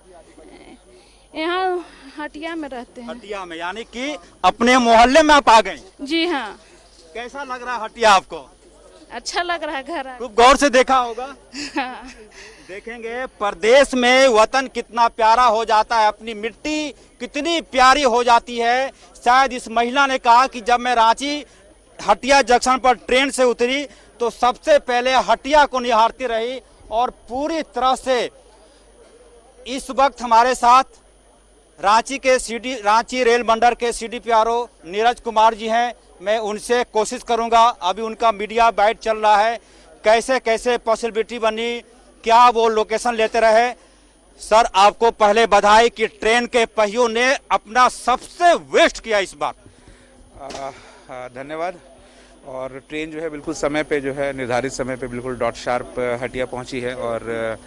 S: यहाँ हटिया में रहते हैं।
C: हटिया में, यानी कि अपने मोहल्ले में आप आ गए?
S: जी हाँ।
C: कैसा लग रहा है हटिया आपको?
S: अच्छा लग रहा है घर।
C: खूब गौर से देखा होगा।
S: हाँ।
C: देखेंगे प्रदेश में वतन कितना प्यारा हो जाता है, अपनी मिट्टी कितनी प्यारी हो जाती है। शायद इस महिला ने कहा कि जब मैं रांची हटिया जंक्शन पर ट्रेन से उतरी तो सबसे पहले हटिया को निहारती रही, और पूरी तरह से इस वक्त हमारे साथ रांची रेल मंडल के CDPRO नीरज कुमार जी हैं। मैं उनसे कोशिश करूंगा, अभी उनका मीडिया बाइट चल रहा है, कैसे कैसे पॉसिबिलिटी बनी, क्या वो लोकेशन लेते रहे। सर आपको पहले बधाई कि ट्रेन के पहियों ने अपना सबसे वेस्ट किया इस बार।
T: धन्यवाद। और ट्रेन जो है बिल्कुल समय पे, जो है निर्धारित समय पे बिल्कुल डॉट शार्प हटिया पहुंची है, और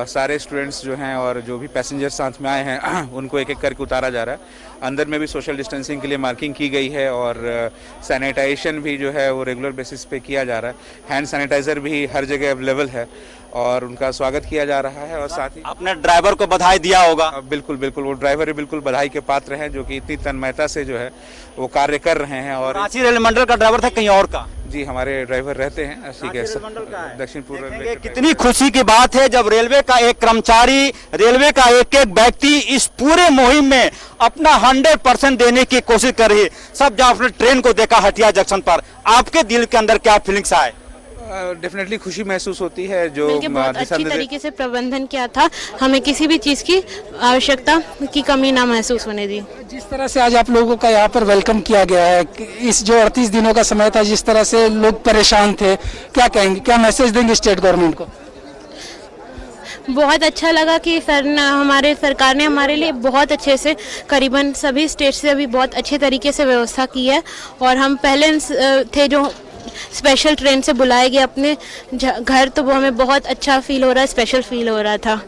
T: सारे स्टूडेंट्स जो हैं और जो भी पैसेंजर साथ में आए हैं उनको एक एक करके उतारा जा रहा है। अंदर में भी सोशल डिस्टेंसिंग के लिए मार्किंग की गई है, और सैनिटाइजेशन भी जो है वो रेगुलर बेसिस पे किया जा रहा है। हैंड सैनिटाइज़र भी हर जगह अवेलेबल है और उनका स्वागत किया जा रहा है। और साथ ही
C: अपने ड्राइवर को बधाई दिया होगा?
T: बिल्कुल बिल्कुल, वो ड्राइवर बिल्कुल बधाई के पात्र हैं, जो कि इतनी तन्मयता से जो है वो कार्य कर रहे हैं। और
C: रांची रेल मंडल का ड्राइवर था कहीं और का?
T: जी, हमारे ड्राइवर रहते हैं दक्षिण पूर्व रेलवे।
C: कितनी खुशी की बात है जब रेलवे का एक कर्मचारी, रेलवे का एक एक व्यक्ति इस पूरे मुहिम में अपना 100% देने की कोशिश कर रही है। सब जब आपने ट्रेन को देखा हटिया जंक्शन पर, आपके दिल के अंदर क्या फीलिंग्स आए?
T: डेफिनेटली खुशी महसूस होती है। जो
U: बहुत अच्छी तरीके से प्रबंधन किया था, हमें किसी भी चीज़ की आवश्यकता की कमी ना महसूस होने दी।
M: जिस तरह से आज आप लोगों का यहाँ पर वेलकम किया गया है, इस जो 38 दिनों का समय था, जिस तरह से लोग परेशान थे, क्या कहेंगे, क्या मैसेज देंगे स्टेट गवर्नमेंट को?
U: बहुत अच्छा लगा कि हमारे सरकार ने हमारे लिए बहुत अच्छे से करीबन सभी स्टेट से अभी बहुत अच्छे तरीके से व्यवस्था की है। और हम पहले थे जो स्पेशल ट्रेन से बुलाए गए अपने घर, तो वो हमें बहुत अच्छा फील हो रहा है, स्पेशल फील हो रहा था।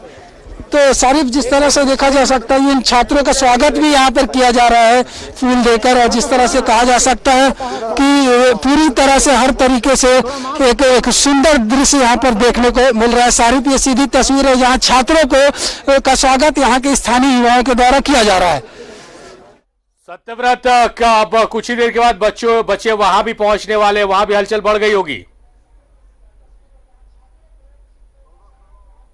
M: तो सारिफ, जिस तरह से देखा जा सकता है इन छात्रों का स्वागत भी यहाँ पर किया जा रहा है फूल देकर, और जिस तरह से कहा जा सकता है कि पूरी तरह से हर तरीके से एक सुंदर दृश्य यहाँ पर देखने को मिल रहा है। सारिफ, ये सीधी तस्वीर है यहाँ छात्रों का स्वागत यहाँ के स्थानीय युवाओं के द्वारा किया जा रहा है।
I: सत्यव्रत का अब कुछ ही देर के बाद बच्चे वहां भी पहुंचने वाले, वहां भी हलचल बढ़ गई होगी।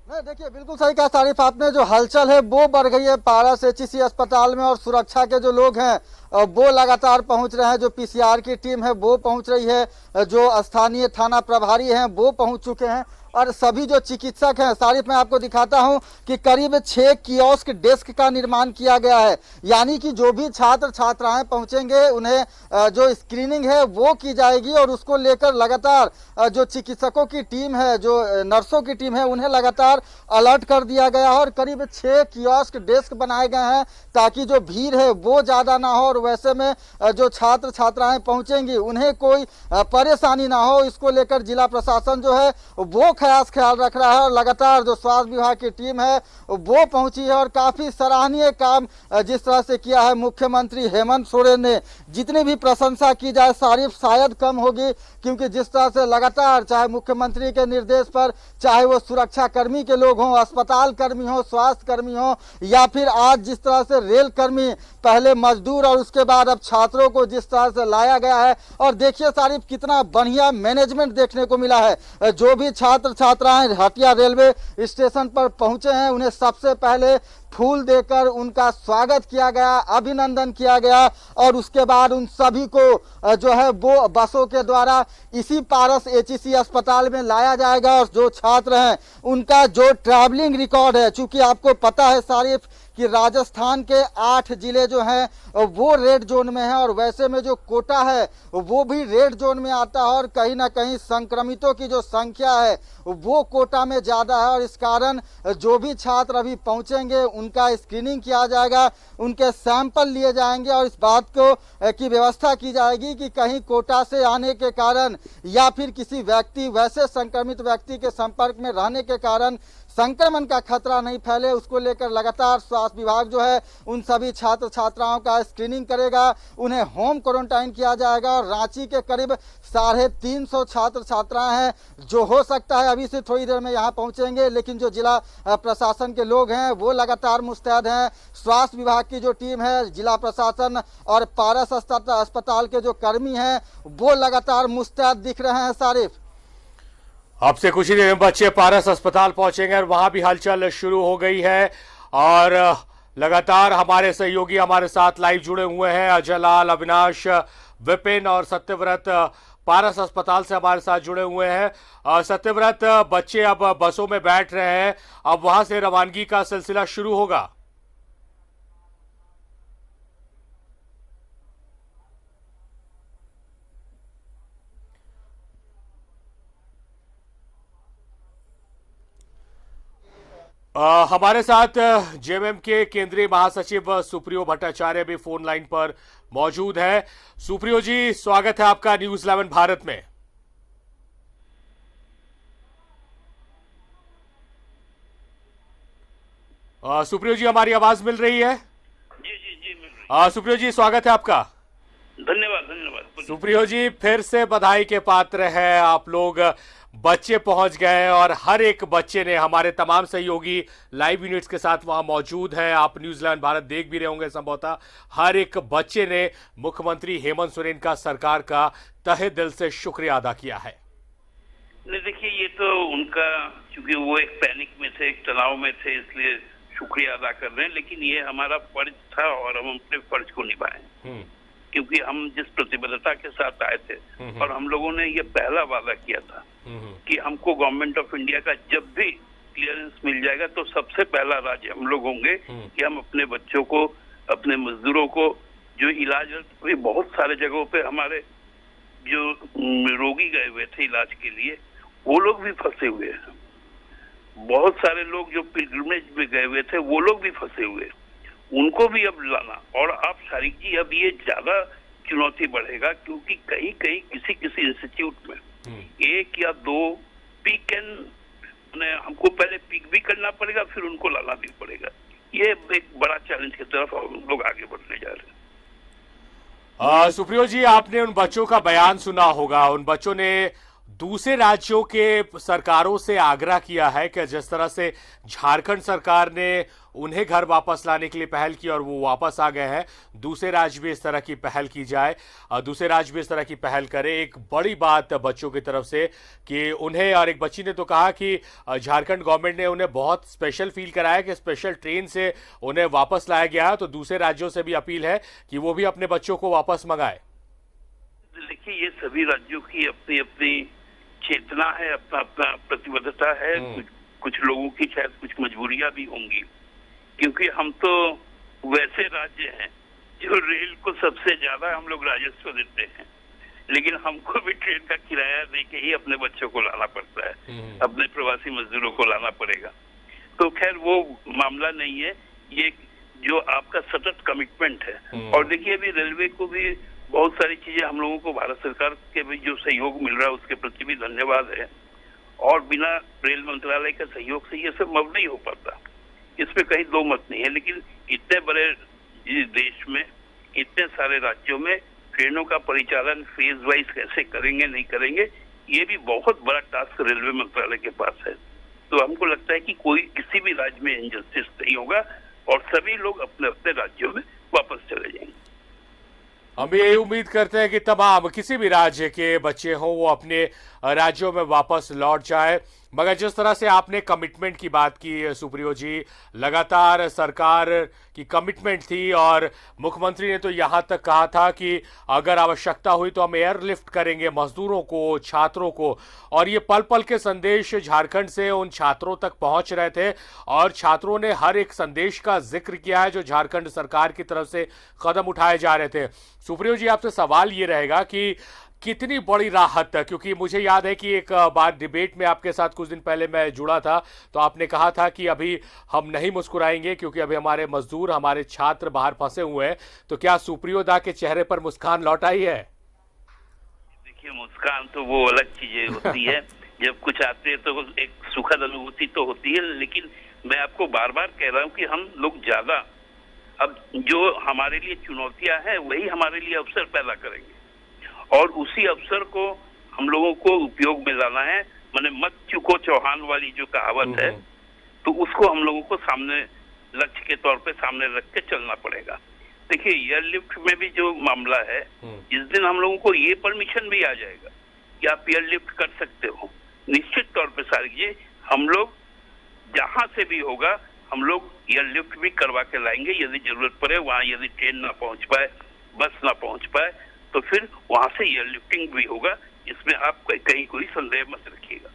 D: नहीं, देखिए बिल्कुल सही कहा सारिफ आपने, जो हलचल है वो बढ़ गई है पारस एचईसी अस्पताल में, और सुरक्षा के जो लोग हैं वो लगातार पहुंच रहे हैं। जो पीसीआर की टीम है वो पहुंच रही है, जो स्थानीय थाना प्रभारी हैं वो पहुंच चुके हैं, और सभी जो चिकित्सक हैं, सारिफ मैं आपको दिखाता हूं कि करीब 6 कियोस्क डेस्क का निर्माण किया गया है। यानी कि जो भी छात्र छात्राएं पहुंचेंगे उन्हें जो स्क्रीनिंग है वो की जाएगी, और उसको लेकर लगातार जो चिकित्सकों की टीम है, जो नर्सों की टीम है, उन्हें लगातार अलर्ट कर दिया गया है। और करीब 6 कियोस्क डेस्क बनाए गए हैं ताकि जो भीड़ है वो ज़्यादा ना हो, और वैसे में जो छात्र छात्राएं पहुंचेंगी उन्हें कोई परेशानी ना हो। इसको लेकर जिला प्रशासन जो है वो ख्याल रख रहा है, और लगातार जो स्वास्थ्य विभाग की टीम है वो पहुंची है। और काफी सराहनीय काम जिस तरह से किया है मुख्यमंत्री हेमंत सोरेन ने, जितनी भी प्रशंसा की जाए सारिफ शायद कम होगी, क्योंकि जिस तरह से लगातार चाहे मुख्यमंत्री के निर्देश पर, चाहे वो सुरक्षा कर्मी के लोग हों, अस्पताल कर्मी हो, स्वास्थ्य कर्मी हो, या फिर आज जिस तरह से रेल कर्मी, पहले मजदूर और उसके बाद अब छात्रों को जिस तरह से लाया गया है। और देखिए सारिफ कितना बढ़िया मैनेजमेंट देखने को मिला है। जो भी छात्र छात्राएं हटिया रेलवे स्टेशन पर पहुंचे हैं उन्हें सबसे पहले फूल देकर उनका स्वागत किया गया, अभिनंदन किया गया, और उसके बाद उन सभी को जो है वो बसों के द्वारा इसी पारस एचईसी अस्पताल में लाया जाएगा। और जो छात्र हैं उनका जो ट्रैवलिंग रिकॉर्ड है, चूंकि आपको पता है सारिफ कि राजस्थान के 8 जिले जो हैं वो रेड जोन में हैं, और वैसे में जो कोटा है वो भी रेड जोन में आता है, और कहीं ना कहीं संक्रमितों की जो संख्या है वो कोटा में ज़्यादा है। और इस कारण जो भी छात्र अभी पहुंचेंगे उनका स्क्रीनिंग किया जाएगा, उनके सैंपल लिए जाएंगे, और इस बात को की व्यवस्था की जाएगी कि कहीं कोटा से आने के कारण या फिर किसी व्यक्ति, वैसे संक्रमित व्यक्ति के संपर्क में रहने के कारण संक्रमण का खतरा नहीं फैले। उसको लेकर लगातार स्वास्थ्य विभाग जो है उन सभी छात्र छात्राओं का स्क्रीनिंग करेगा, उन्हें होम क्वारंटाइन किया जाएगा। और रांची के करीब 350 छात्र छात्राएं हैं जो हो सकता है अभी से थोड़ी देर में यहाँ पहुँचेंगे, लेकिन जो जिला प्रशासन के लोग हैं वो लगातार मुस्तैद हैं। स्वास्थ्य विभाग की जो टीम है, जिला प्रशासन और पारस अस्पताल के जो कर्मी हैं वो लगातार मुस्तैद दिख रहे हैं सारिफ।
I: अब से कुछ ही देर में बच्चे पारस अस्पताल पहुंचेंगे और वहां भी हलचल शुरू हो गई है, और लगातार हमारे सहयोगी हमारे साथ लाइव जुड़े हुए हैं। अजय लाल, अविनाश, विपिन और सत्यव्रत पारस अस्पताल से हमारे साथ जुड़े हुए हैं। सत्यव्रत, बच्चे अब बसों में बैठ रहे हैं, अब वहां से रवानगी का सिलसिला शुरू होगा। हमारे साथ जेएमएम के केंद्रीय महासचिव सुप्रियो भट्टाचार्य भी फोन लाइन पर मौजूद है। सुप्रियो जी, स्वागत है आपका न्यूज़ 11 भारत में। सुप्रियो जी, हमारी आवाज मिल रही है?
V: जी जी जी मिल रही है।
I: सुप्रियो जी, स्वागत है आपका।
V: धन्यवाद धन्यवाद।
I: सुप्रियो जी, फिर से बधाई के पात्र हैं आप लोग। बच्चे पहुंच गए और हर एक बच्चे ने, हमारे तमाम सहयोगी लाइव यूनिट्स के साथ वहां मौजूद हैं, आप न्यूज़ 11 भारत देख भी रहे होंगे संभवतः, हर एक बच्चे ने मुख्यमंत्री हेमंत सोरेन का, सरकार का तहे दिल से शुक्रिया अदा किया है।
V: नहीं देखिए, ये तो उनका, क्योंकि वो एक पैनिक में थे, एक तनाव में थे, इसलिए शुक्रिया अदा कर रहे हैं, लेकिन ये हमारा फर्ज था और हम अपने फर्ज को निभाए, क्योंकि हम जिस प्रतिबद्धता के साथ आए थे और हम लोगों ने ये पहला वादा किया था कि हमको गवर्नमेंट ऑफ इंडिया का जब भी क्लियरेंस मिल जाएगा तो सबसे पहला राज्य हम लोग होंगे कि हम अपने बच्चों को, अपने मजदूरों को, जो इलाज बहुत सारे जगहों पे हमारे जो रोगी गए हुए थे इलाज के लिए, वो लोग भी फंसे हुए हैं, बहुत सारे लोग जो पिलग्रिमेज में गए हुए थे वो लोग भी फंसे हुए, उनको भी अब लाना। और अब शारिक जी अब ये ज्यादा चुनौती बढ़ेगा, क्योंकि कहीं कहीं किसी किसी इंस्टीट्यूट में 1 या 2 पीक हमको पहले पिक भी करना पड़ेगा, फिर उनको लाना भी पड़ेगा। ये एक बड़ा चैलेंज की तरफ हम लोग आगे बढ़ने जा रहे हैं।
I: सुप्रियो जी, आपने उन बच्चों का बयान सुना होगा। उन बच्चों ने दूसरे राज्यों के सरकारों से आग्रह किया है कि जिस तरह से झारखंड सरकार ने उन्हें घर वापस लाने के लिए पहल की और वो वापस आ गए हैं, दूसरे राज्य भी इस तरह की पहल की जाए, दूसरे राज्य भी इस तरह की पहल करें। एक बड़ी बात बच्चों की तरफ से कि उन्हें, और एक बच्ची ने तो कहा कि झारखंड गवर्नमेंट ने उन्हें बहुत स्पेशल फील कराया कि स्पेशल ट्रेन से उन्हें वापस लाया गया। तो दूसरे राज्यों से भी अपील है कि वो भी अपने बच्चों को वापस मंगाए।
V: देखिए, ये सभी राज्यों की अपनी अपनी चेतना है, अपना अपना प्रतिबद्धता है। कुछ लोगों की शायद कुछ मजबूरियां भी होंगी, क्योंकि हम तो वैसे राज्य हैं जो रेल को सबसे ज्यादा हम लोग राजस्व देते हैं, लेकिन हमको भी ट्रेन का किराया दे के ही अपने बच्चों को लाना पड़ता है, अपने प्रवासी मजदूरों को लाना पड़ेगा। तो खैर वो मामला नहीं है, ये जो आपका सतत कमिटमेंट है। और देखिए, अभी रेलवे को भी बहुत सारी चीजें हम लोगों को भारत सरकार के भी जो सहयोग मिल रहा है उसके प्रति भी धन्यवाद है। और बिना रेल मंत्रालय के सहयोग से ये सब नहीं हो पाता, इसमें कहीं दो मत नहीं है। लेकिन इतने बड़े देश में इतने सारे राज्यों में ट्रेनों का परिचालन फेज वाइज कैसे करेंगे, नहीं करेंगे, ये भी बहुत बड़ा टास्क रेलवे मंत्रालय के पास है। तो हमको लगता है कि कोई किसी भी राज्य में इनजस्टिस नहीं होगा और सभी लोग अपने अपने राज्यों में वापस चले जाएंगे।
I: हम ये उम्मीद करते हैं कि तमाम किसी भी राज्य के बच्चे हों वो अपने राज्यों में वापस लौट जाए। मगर जिस तरह से आपने कमिटमेंट की बात की सुप्रियो जी, लगातार सरकार की कमिटमेंट थी और मुख्यमंत्री ने तो यहाँ तक कहा था कि अगर आवश्यकता हुई तो हम एयरलिफ्ट करेंगे मजदूरों को, छात्रों को। और ये पल पल के संदेश झारखंड से उन छात्रों तक पहुंच रहे थे और छात्रों ने हर एक संदेश का जिक्र किया है जो झारखंड सरकार की तरफ से कदम उठाए जा रहे थे। सुप्रियो जी, आपसे सवाल ये रहेगा कि कितनी बड़ी राहत, क्योंकि मुझे याद है कि एक बार डिबेट में आपके साथ कुछ दिन पहले मैं जुड़ा था तो आपने कहा था कि अभी हम नहीं मुस्कुराएंगे क्योंकि अभी हमारे मजदूर, हमारे छात्र बाहर फंसे हुए हैं। तो क्या सुप्रियो दा के चेहरे पर मुस्कान लौट आई है?
V: देखिए, मुस्कान तो वो अलग चीजें होती है जब कुछ आते हैं तो एक सुखद अनुभूति तो होती है। लेकिन मैं आपको बार बार कह रहा हूँ कि हम लोग ज्यादा अब जो हमारे लिए चुनौतियां हैं वही हमारे लिए अवसर पैदा करेंगे और उसी अवसर को हम लोगों को उपयोग में लाना है। माने मत चुको चौहान वाली जो कहावत है, तो उसको हम लोगों को सामने लक्ष्य के तौर पे सामने रख के चलना पड़ेगा। देखिए, एयरलिफ्ट में भी जो मामला है, जिस दिन हम लोगों को ये परमिशन भी आ जाएगा कि आप एयरलिफ्ट कर सकते हो, निश्चित तौर पे सारी जी हम लोग जहां से भी होगा हम लोग एयरलिफ्ट भी करवा के लाएंगे। यदि जरूरत पड़े वहां यदि ट्रेन ना पहुंच पाए, बस ना पहुंच पाए, तो फिर वहां से एयरलिफ्टिंग भी होगा। इसमें आप कहीं कोई संदेह मत रखिएगा।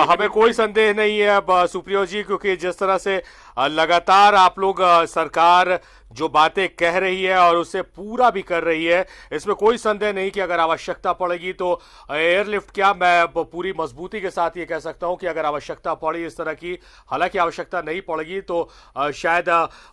I: हमें कोई संदेह नहीं है अब सुप्रियो जी, क्योंकि जिस तरह से लगातार आप लोग सरकार जो बातें कह रही है और उसे पूरा भी कर रही है, इसमें कोई संदेह नहीं कि अगर आवश्यकता पड़ेगी तो एयरलिफ्ट क्या, मैं पूरी मजबूती के साथ ये कह सकता हूं कि अगर आवश्यकता पड़ी इस तरह की, हालांकि आवश्यकता नहीं पड़ेगी तो शायद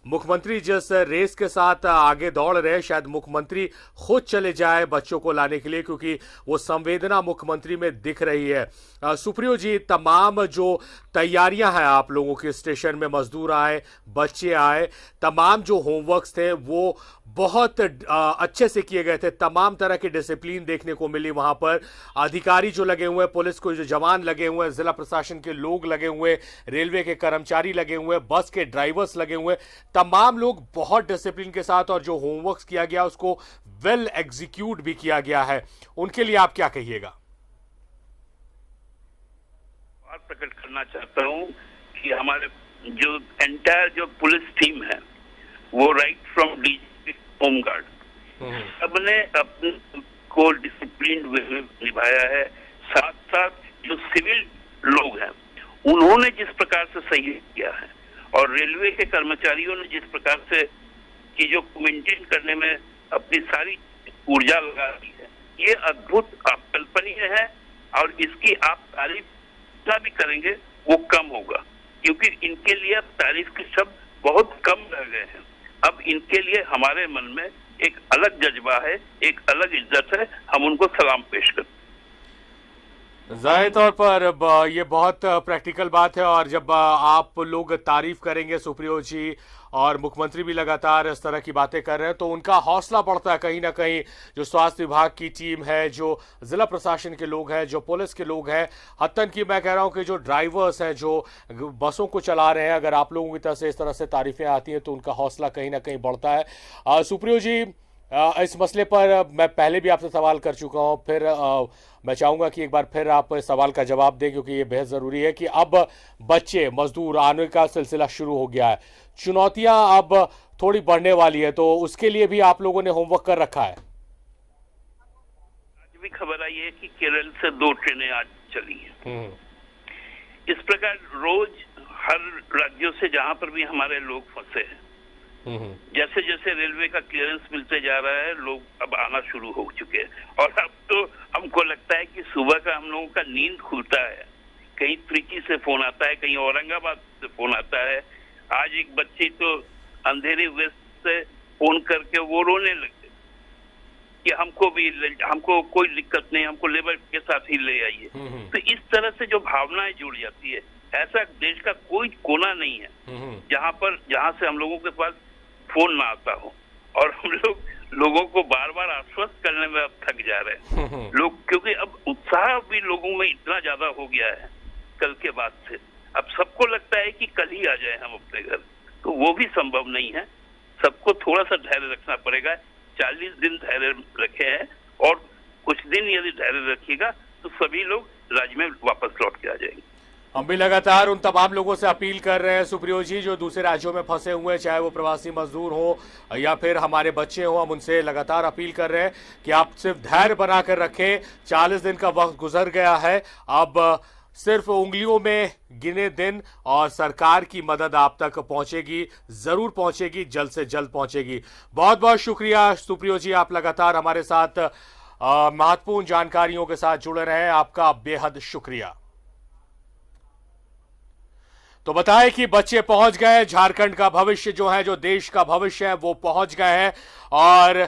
I: मुख्यमंत्री जिस रेस के साथ आगे दौड़ रहे, शायद मुख्यमंत्री खुद चले जाए बच्चों को लाने के लिए, क्योंकि वो संवेदना मुख्यमंत्री में दिख रही है। सुप्रियो जी, तमाम जो तैयारियां हैं आप लोगों के, स्टेशन में मजदूर आए, बच्चे आए, तमाम जो होमवर्क्स थे वो बहुत अच्छे से किए गए थे। तमाम तरह की डिसिप्लिन देखने को मिली वहां पर। अधिकारी जो लगे हुए हैं, पुलिस को जो जवान लगे हुए हैं, जिला प्रशासन के लोग लगे हुए, रेलवे के कर्मचारी लगे हुए, बस के ड्राइवर्स लगे हुए, तमाम लोग बहुत डिसिप्लिन के साथ, और जो होमवर्क्स किया गया उसको वेल एग्जीक्यूट भी किया गया है। उनके लिए आप क्या कहिएगा?
V: प्रकट करना चाहता हूं कि हमारे जो एंटायर जो पुलिस टीम है वो राइट फ्रॉम डीजीपी होमगार्ड सबने अपने को डिसिप्लिन वे में निभाया है। साथ साथ जो सिविल लोग हैं उन्होंने जिस प्रकार से सहयोग किया है और रेलवे के कर्मचारियों ने जिस प्रकार से चीजों को मेंटेन करने में अपनी सारी ऊर्जा लगा दी है, ये अद्भुत अकल्पनीय है। और इसकी आप तारीफ भी करेंगे वो कम होगा, क्योंकि इनके लिए अब तारीफ के शब्द बहुत कम रह गए हैं। अब इनके लिए हमारे मन में एक अलग जज्बा है, एक अलग इज्जत है, हम उनको सलाम पेश करते हैं।
I: जाहिर तौर पर ये बहुत प्रैक्टिकल बात है, और जब आप लोग तारीफ करेंगे सुप्रियो जी और मुख्यमंत्री भी लगातार इस तरह की बातें कर रहे हैं, तो उनका हौसला बढ़ता है कहीं ना कहीं। जो स्वास्थ्य विभाग की टीम है, जो जिला प्रशासन के लोग हैं, जो पुलिस के लोग हैं, हत्तन की मैं कह रहा हूं कि जो ड्राइवर्स हैं, जो बसों को चला रहे हैं, अगर आप लोगों की तरफ से इस तरह से तारीफें आती हैं तो उनका हौसला कहीं ना कहीं बढ़ता है। सुप्रियो जी, इस मसले पर मैं पहले भी आपसे सवाल कर चुका हूं, फिर मैं चाहूंगा कि एक बार फिर आप इस सवाल का जवाब दें, क्योंकि ये बेहद ज़रूरी है कि अब बच्चे मजदूर आने का सिलसिला शुरू हो गया है, चुनौतियां अब थोड़ी बढ़ने वाली है, तो उसके लिए भी आप लोगों ने होमवर्क कर रखा है।
V: आज भी खबर आई है कि केरल से 2 ट्रेनें आज चली हैं। इस प्रकार रोज हर राज्यों से जहां पर भी हमारे लोग फंसे हैं, जैसे जैसे रेलवे का क्लियरेंस मिलते जा रहा है, लोग अब आना शुरू हो चुके हैं। और अब तो हमको लगता है कि सुबह का हम लोगों का नींद खुलता है, कहीं त्रिची से फोन आता है, कहीं औरंगाबाद से फोन आता है। आज एक बच्ची तो अंधेरी वेस्ट से फोन करके वो रोने लगे कि हमको कोई दिक्कत नहीं, हमको लेबर के साथ ही ले आइए। तो इस तरह से जो भावनाएं जुड़ जाती है, ऐसा देश का कोई कोना नहीं है जहां से हम लोगों के पास फोन ना आता हो, और हम लोगों को बार बार आश्वस्त करने में अब थक जा रहे हैं लोग, क्योंकि अब उत्साह भी लोगों में इतना ज्यादा हो गया है कल के बाद से। अब सबको लगता है कि कल ही आ जाए हम अपने घर, तो वो भी संभव नहीं है। सबको थोड़ा सा धैर्य रखना पड़ेगा। 40 दिन धैर्य रखे हैं, और कुछ दिन यदि धैर्य रखिएगा तो सभी लोग राज्य में वापस लौट के आ जाएंगे।
I: हम भी लगातार उन तमाम लोगों से अपील कर रहे हैं सुप्रियो जी, जो दूसरे राज्यों में फंसे हुए हैं, चाहे वो प्रवासी मजदूर हो या फिर हमारे बच्चे हो, हम उनसे लगातार अपील कर रहे हैं कि आप सिर्फ धैर्य बनाकर रखें। 40 दिन का वक्त गुजर गया है, अब सिर्फ उंगलियों में गिने दिन, और सरकार की मदद आप तक पहुंचेगी, जरूर पहुंचेगी, जल्द से जल्द पहुंचेगी। बहुत बहुत शुक्रिया सुप्रियो जी, आप लगातार हमारे साथ महत्वपूर्ण जानकारियों के साथ जुड़े रहे, आपका बेहद शुक्रिया। तो बताएं कि बच्चे पहुंच गए, झारखंड का भविष्य जो है, जो देश का भविष्य है, वो पहुंच गए हैं, और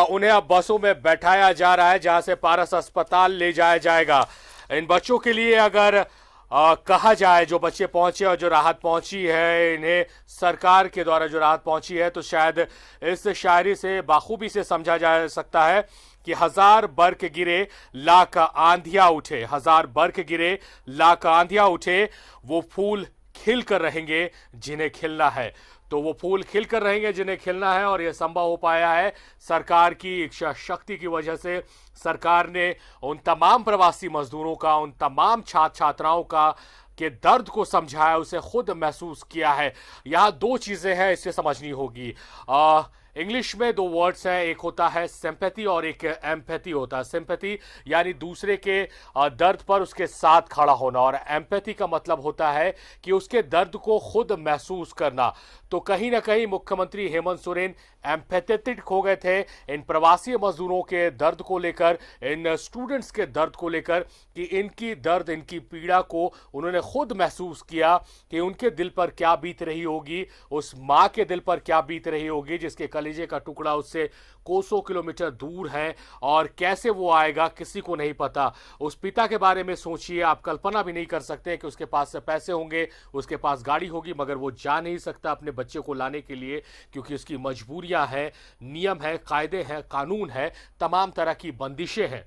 I: उन्हें अब बसों में बैठाया जा रहा है, जहां से पारस अस्पताल ले जाया जाएगा। इन बच्चों के लिए अगर कहा जाए, जो बच्चे पहुंचे और जो राहत पहुंची है, इन्हें सरकार के द्वारा जो राहत पहुंची है, तो शायद इस शायरी से बाखूबी से समझा जा सकता है कि 1000 बर्फ गिरे लाख आंधियां उठे, 1000 बर्फ गिरे लाख आंधियां उठे, वो फूल खिल कर रहेंगे जिन्हें खिलना है। तो वो फूल खिलकर रहेंगे जिन्हें खिलना है, और यह संभव हो पाया है सरकार की इच्छा शक्ति की वजह से। सरकार ने उन तमाम प्रवासी मजदूरों का, उन तमाम छात्र छात्राओं का के दर्द को समझा है, उसे खुद महसूस किया है। यहाँ 2 चीजें हैं, इसे समझनी होगी। इंग्लिश में 2 वर्ड्स हैं, एक होता है सिंपैथी और एक एम्पैथी होता है। सिंपैथी यानी दूसरे के दर्द पर उसके साथ खड़ा होना, और एम्पैथी का मतलब होता है कि उसके दर्द को खुद महसूस करना। तो कहीं ना कहीं मुख्यमंत्री हेमंत सोरेन एम्पैथेटिक हो गए थे इन प्रवासी मजदूरों के दर्द को लेकर, इन स्टूडेंट्स के दर्द को लेकर, कि इनकी दर्द, इनकी पीड़ा को उन्होंने खुद महसूस किया कि उनके दिल पर क्या बीत रही होगी, उस माँ के दिल पर क्या बीत रही होगी जिसके कलेजे का टुकड़ा उससे कोसों किलोमीटर दूर है, और कैसे वो आएगा किसी को नहीं पता। उस पिता के बारे में सोचिए, आप कल्पना भी नहीं कर सकते कि उसके पास पैसे होंगे, उसके पास गाड़ी होगी, मगर वो जा नहीं सकता अपने बच्चे को लाने के लिए, क्योंकि उसकी मजबूरियां हैं, नियम है, कायदे हैं, कानून है, तमाम तरह की बंदिशें हैं।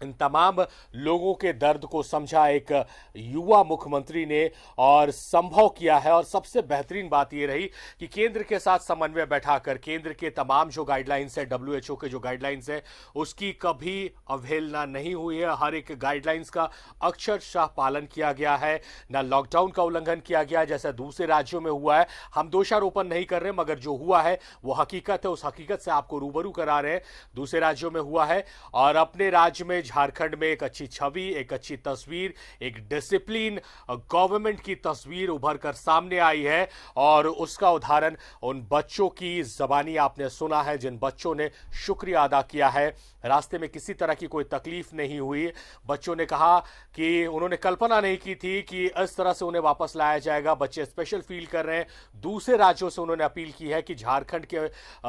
I: इन तमाम लोगों के दर्द को समझा एक युवा मुख्यमंत्री ने और संभव किया है। और सबसे बेहतरीन बात यह रही कि केंद्र के साथ समन्वय बैठाकर केंद्र के तमाम जो गाइडलाइंस है, WHO के जो गाइडलाइंस है, उसकी कभी अवहेलना नहीं हुई है। हर एक गाइडलाइंस का अक्षरशः पालन किया गया है, ना लॉकडाउन का उल्लंघन किया गया है जैसा दूसरे राज्यों में हुआ है। हम दोषारोपण नहीं कर रहे, मगर जो हुआ है वो हकीकत है, उस हकीकत से आपको रूबरू करा रहे हैं। दूसरे राज्यों में हुआ है, और अपने राज्य में झारखंड में एक अच्छी छवि, एक अच्छी तस्वीर, एक डिसिप्लिन गवर्नमेंट की तस्वीर उभर कर सामने आई है। और उसका उदाहरण उन बच्चों की ज़बानी आपने सुना है, जिन बच्चों ने शुक्रिया अदा किया है। रास्ते में किसी तरह की कोई तकलीफ नहीं हुई। बच्चों ने कहा कि उन्होंने कल्पना नहीं की थी कि इस तरह से उन्हें वापस लाया जाएगा। बच्चे स्पेशल फील कर रहे हैं। दूसरे राज्यों से उन्होंने अपील की है कि झारखंड के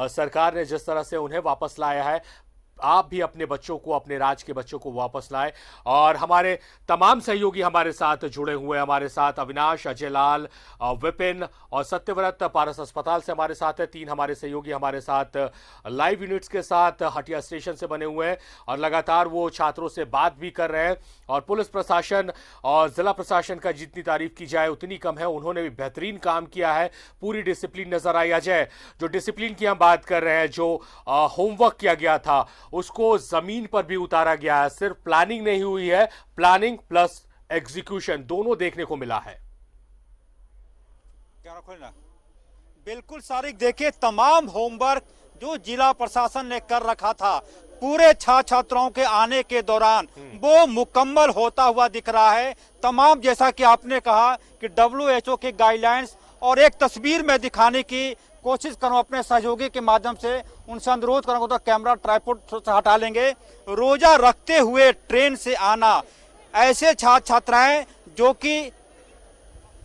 I: सरकार ने जिस तरह से उन्हें वापस लाया है, आप भी अपने बच्चों को, अपने राज्य के बच्चों को वापस लाएं। और हमारे तमाम सहयोगी हमारे साथ जुड़े हुए, हमारे साथ अविनाश, अजय लाल, विपिन और सत्यव्रत पारस अस्पताल से हमारे साथ है। 3 हमारे सहयोगी हमारे साथ लाइव यूनिट्स के साथ हटिया स्टेशन से बने हुए हैं और लगातार वो छात्रों से बात भी कर रहे हैं। और पुलिस प्रशासन और जिला प्रशासन का जितनी तारीफ की जाए उतनी कम है। उन्होंने भी बेहतरीन काम किया है, पूरी डिसिप्लिन नजर आई। अजय, जो डिसिप्लिन की हम बात कर रहे हैं, जो होमवर्क किया गया था उसको जमीन पर भी उतारा गया है। सिर्फ प्लानिंग नहीं हुई है, प्लानिंग प्लस एग्जीक्यूशन दोनों देखने को मिला है।
C: बिल्कुल सारिक, देखिए तमाम होमवर्क जो जिला प्रशासन ने कर रखा था पूरे छात्रों के आने के दौरान वो मुकम्मल होता हुआ दिख रहा है। तमाम, जैसा कि आपने कहा कि WHO के गाइडलाइंस और एक तस्वीर में दिखाने की कोशिश करूं अपने सहयोगी के माध्यम से, उनसे अनुरोध करूंगा तो कैमरा ट्राइपॉड से हटा लेंगे। रोजा रखते हुए ट्रेन से आना, ऐसे छात्र छात्राएं जो कि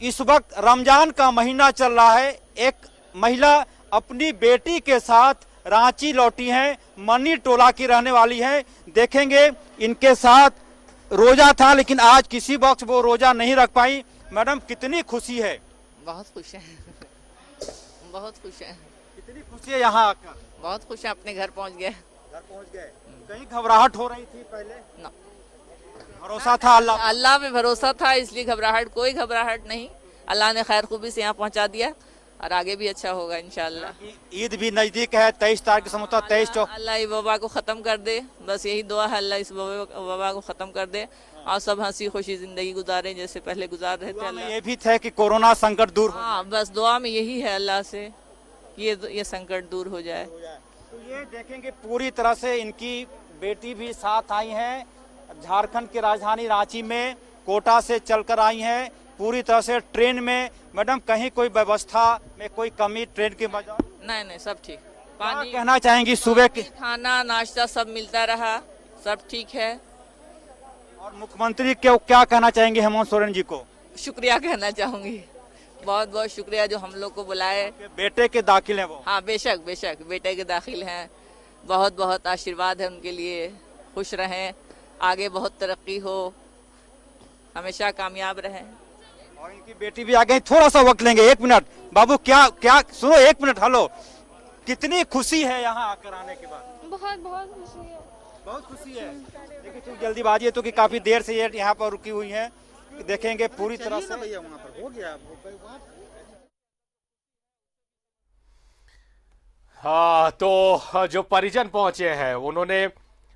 C: इस वक्त रमजान का महीना चल रहा है, एक महिला अपनी बेटी के साथ रांची लौटी हैं, मनी टोला की रहने वाली हैं। देखेंगे इनके साथ रोजा था लेकिन आज किसी वक्त वो रोजा नहीं रख पाई। मैडम, कितनी खुशी है?
B: बहुत खुश है, बहुत खुश है।
C: कितनी खुशी है यहाँ आकर?
B: बहुत खुश है, अपने घर पहुँच गए।
C: घर पहुँच गए। कहीं घबराहट हो रही थी पहले?
B: ना,
C: भरोसा था
B: अल्लाह पे भरोसा था, इसलिए घबराहट, कोई घबराहट नहीं। अल्लाह ने खैर खूबी से यहाँ पहुँचा दिया और आगे भी अच्छा होगा इंशाल्लाह।
C: ईद भी नजदीक है, 23 तारीख से 23
B: अल्लाह इस वबा को खत्म कर दे, बस यही दुआ है, अल्लाह इस वबा को खत्म कर दे और सब हंसी खुशी जिंदगी गुजारे जैसे पहले गुजार रहे थे।
C: अल्लाह ये भी थे कि कोरोना संकट दूर हो।
B: हाँ, बस दुआ में यही है अल्लाह से ये संकट दूर हो जाए।
C: तो ये देखेंगे पूरी तरह से इनकी बेटी भी साथ आई हैं, झारखंड की राजधानी रांची में कोटा से चलकर आई हैं, पूरी तरह से ट्रेन में। मैडम, कहीं कोई व्यवस्था में कोई कमी ट्रेन की वजह?
B: नहीं, सब ठीक।
C: पानी कहना चाहेंगी? सुबह के
B: खाना नाश्ता सब मिलता रहा, सब ठीक है।
C: और मुख्यमंत्री को क्या कहना चाहेंगे हेमंत सोरेन जी को?
B: शुक्रिया कहना चाहूंगी, बहुत बहुत शुक्रिया जो हम लोग को बुलाए।
C: बेटे के दाखिल हैं वो?
B: हाँ, बेशक बेशक बेटे के दाखिल हैं। बहुत बहुत आशीर्वाद है उनके लिए, खुश रहें, आगे बहुत तरक्की हो, हमेशा कामयाब रहें।
C: और इनकी बेटी भी आ गई, थोड़ा सा वक्त लेंगे, 1 मिनट। बाबू क्या सुनो, 1 मिनट। हेलो, कितनी खुशी है यहाँ आकर आने के बाद?
J: बहुत बहुत खुशी है,
C: बहुत खुशी है। देखिए तू जल्दीबाजी है तो कि काफी देर से ये यहाँ पर रुकी हुई है। देखेंगे पूरी तरह से भैया वहाँ पर हो गया।
I: हाँ, तो जो परिजन पहुंचे हैं उन्होंने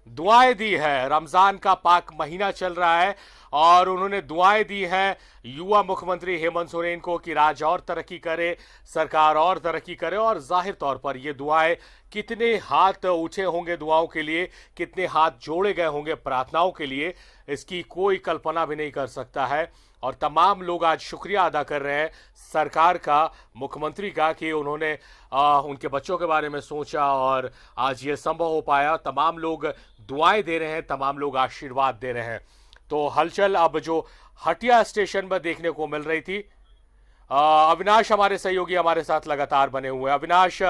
I: दुआएं दी है। रमजान का पाक महीना चल रहा है और उन्होंने दुआएं दी हैं युवा मुख्यमंत्री हेमंत सोरेन को कि राज्य और तरक्की करे, सरकार और तरक्की करे। और जाहिर तौर पर ये दुआएं, कितने हाथ उठे होंगे दुआओं के लिए, कितने हाथ जोड़े गए होंगे प्रार्थनाओं के लिए, इसकी कोई कल्पना भी नहीं कर सकता है। और तमाम लोग आज शुक्रिया अदा कर रहे हैं सरकार का, मुख्यमंत्री का, कि उन्होंने उनके बच्चों के बारे में सोचा और आज ये संभव हो पाया। तमाम लोग दुआएं दे रहे हैं, तमाम लोग आशीर्वाद दे रहे हैं। तो हलचल अब जो हटिया स्टेशन पर देखने को मिल रही थी, अविनाश हमारे सहयोगी हमारे साथ लगातार बने हुए हैं। अविनाश,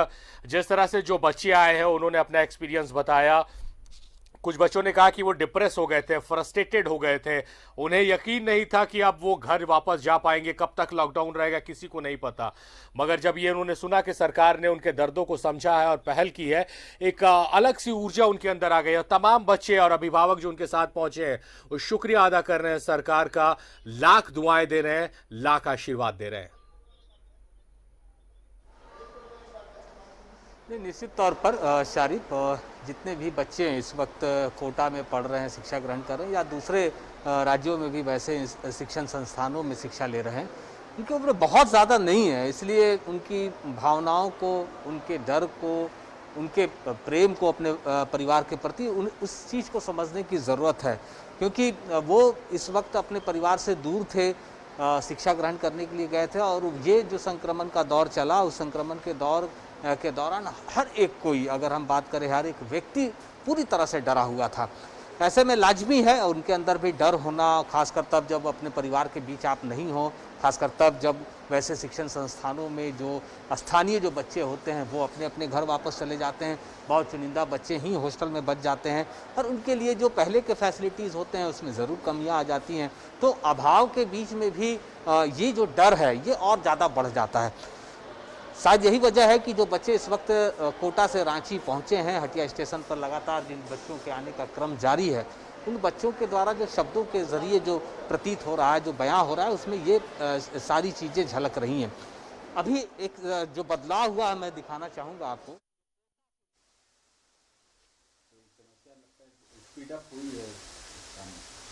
I: जिस तरह से जो बच्चे आए हैं उन्होंने अपना एक्सपीरियंस बताया, कुछ बच्चों ने कहा कि वो डिप्रेस हो गए थे, फ्रस्ट्रेटेड हो गए थे, उन्हें यकीन नहीं था कि अब वो घर वापस जा पाएंगे, कब तक लॉकडाउन रहेगा किसी को नहीं पता। मगर जब ये उन्होंने सुना कि सरकार ने उनके दर्दों को समझा है और पहल की है, एक अलग सी ऊर्जा उनके अंदर आ गई। और तमाम बच्चे और अभिभावक जो उनके साथ पहुंचे हैं वो शुक्रिया अदा कर रहे हैं सरकार का, लाख दुआएं दे रहे हैं, लाख आशीर्वाद दे रहे हैं।
A: निश्चित तौर पर शारिफ, जितने भी बच्चे इस वक्त कोटा में पढ़ रहे हैं, शिक्षा ग्रहण कर रहे हैं, या दूसरे राज्यों में भी वैसे शिक्षण संस्थानों में शिक्षा ले रहे हैं, उनकी उम्र बहुत ज़्यादा नहीं है, इसलिए उनकी भावनाओं को, उनके डर को, उनके प्रेम को अपने परिवार के प्रति उस चीज़ को समझने की ज़रूरत है, क्योंकि वो इस वक्त अपने परिवार से दूर थे, शिक्षा ग्रहण करने के लिए गए थे और ये जो संक्रमण का दौर चला, उस संक्रमण के दौरान हर एक कोई, अगर हम बात करें, हर एक व्यक्ति पूरी तरह से डरा हुआ था। ऐसे में लाजमी है उनके अंदर भी डर होना, खासकर तब जब अपने परिवार के बीच आप नहीं हो, खासकर तब जब वैसे शिक्षण संस्थानों में जो स्थानीय जो बच्चे होते हैं वो अपने अपने घर वापस चले जाते हैं। बहुत चुनिंदा बच्चे ही हॉस्टल में बच जाते हैं और उनके लिए जो पहले के फैसिलिटीज़ होते हैं उसमें ज़रूर कमियां आ जाती हैं। तो अभाव के बीच में भी ये जो डर है ये और ज़्यादा बढ़ जाता है। शायद यही वजह है कि जो बच्चे इस वक्त कोटा से रांची पहुंचे हैं, हटिया स्टेशन पर लगातार जिन बच्चों के आने का क्रम जारी है, उन बच्चों के द्वारा जो शब्दों के ज़रिए जो प्रतीत हो रहा है, जो बयां हो रहा है, उसमें ये सारी चीज़ें झलक रही हैं। अभी एक जो बदलाव हुआ है मैं दिखाना चाहूँगा आपको।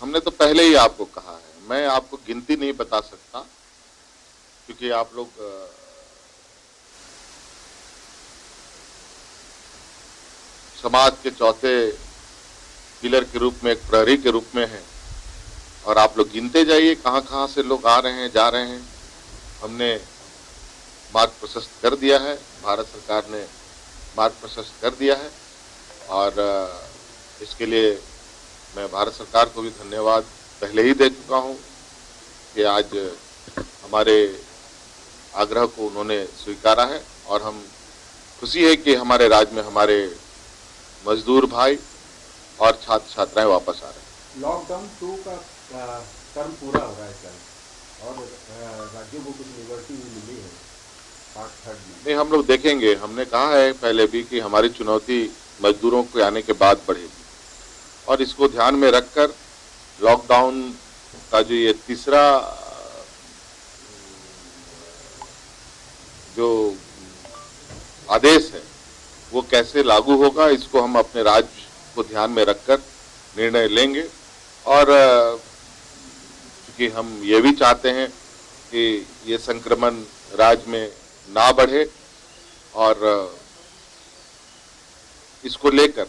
G: हमने तो पहले ही आपको कहा है, मैं आपको गिनती नहीं बता सकता क्योंकि आप लोग समाज के चौथे पिलर के रूप में, एक प्रहरी के रूप में है और आप लोग गिनते जाइए कहाँ कहाँ से लोग आ रहे हैं, जा रहे हैं। हमने मार्ग प्रशस्त कर दिया है, भारत सरकार ने मार्ग प्रशस्त कर दिया है और इसके लिए मैं भारत सरकार को भी धन्यवाद पहले ही दे चुका हूँ कि आज हमारे आग्रह को उन्होंने स्वीकारा है और हम खुशी है कि हमारे राज्य में हमारे मजदूर भाई और छात्र छात्राएं वापस आ रहे हैं।
H: लॉकडाउन 2 का टर्म पूरा हो रहा है सर और राज्यों को कुछ लिबर्टी भी मिली है पार्ट 3 में।
G: नहीं, हम लोग देखेंगे, हमने कहा है पहले भी कि हमारी चुनौती मजदूरों के आने के बाद बढ़ेगी और इसको ध्यान में रखकर लॉकडाउन का जो ये तीसरा जो आदेश है वो कैसे लागू होगा, इसको हम अपने राज्य को ध्यान में रखकर निर्णय लेंगे और क्योंकि हम ये भी चाहते हैं कि ये संक्रमण राज्य में ना बढ़े और इसको लेकर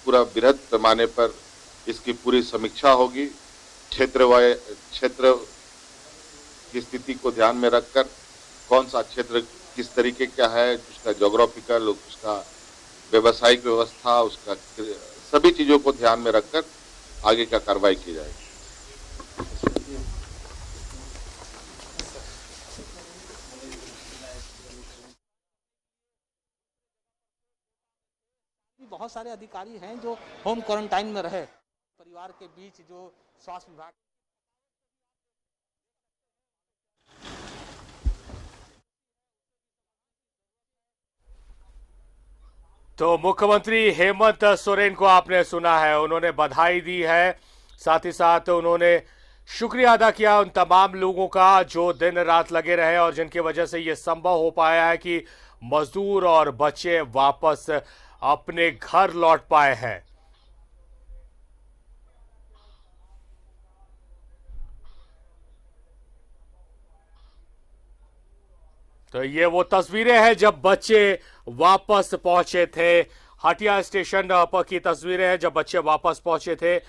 G: पूरा बृहद पैमाने पर इसकी पूरी समीक्षा होगी। क्षेत्र की स्थिति को ध्यान में रखकर कौन सा क्षेत्र किस तरीके का है, उसका ज्योग्राफिकल, उसका व्यवसायिक व्यवस्था, उसका सभी चीजों को ध्यान में रखकर आगे का कार्रवाई की जाएगी।
A: बहुत सारे अधिकारी हैं जो होम क्वारंटाइन में रहे, परिवार के बीच जो स्वास्थ्य विभाग
I: तो मुख्यमंत्री हेमंत सोरेन को आपने सुना है, उन्होंने बधाई दी है, साथ ही साथ उन्होंने शुक्रिया अदा किया उन तमाम लोगों का जो दिन रात लगे रहे और जिनकी वजह से ये संभव हो पाया है कि मजदूर और बच्चे वापस अपने घर लौट पाए हैं। तो ये वो तस्वीरें हैं जब बच्चे वापस पहुंचे थे, हटिया स्टेशन पर की तस्वीरें हैं जब बच्चे वापस पहुंचे थे।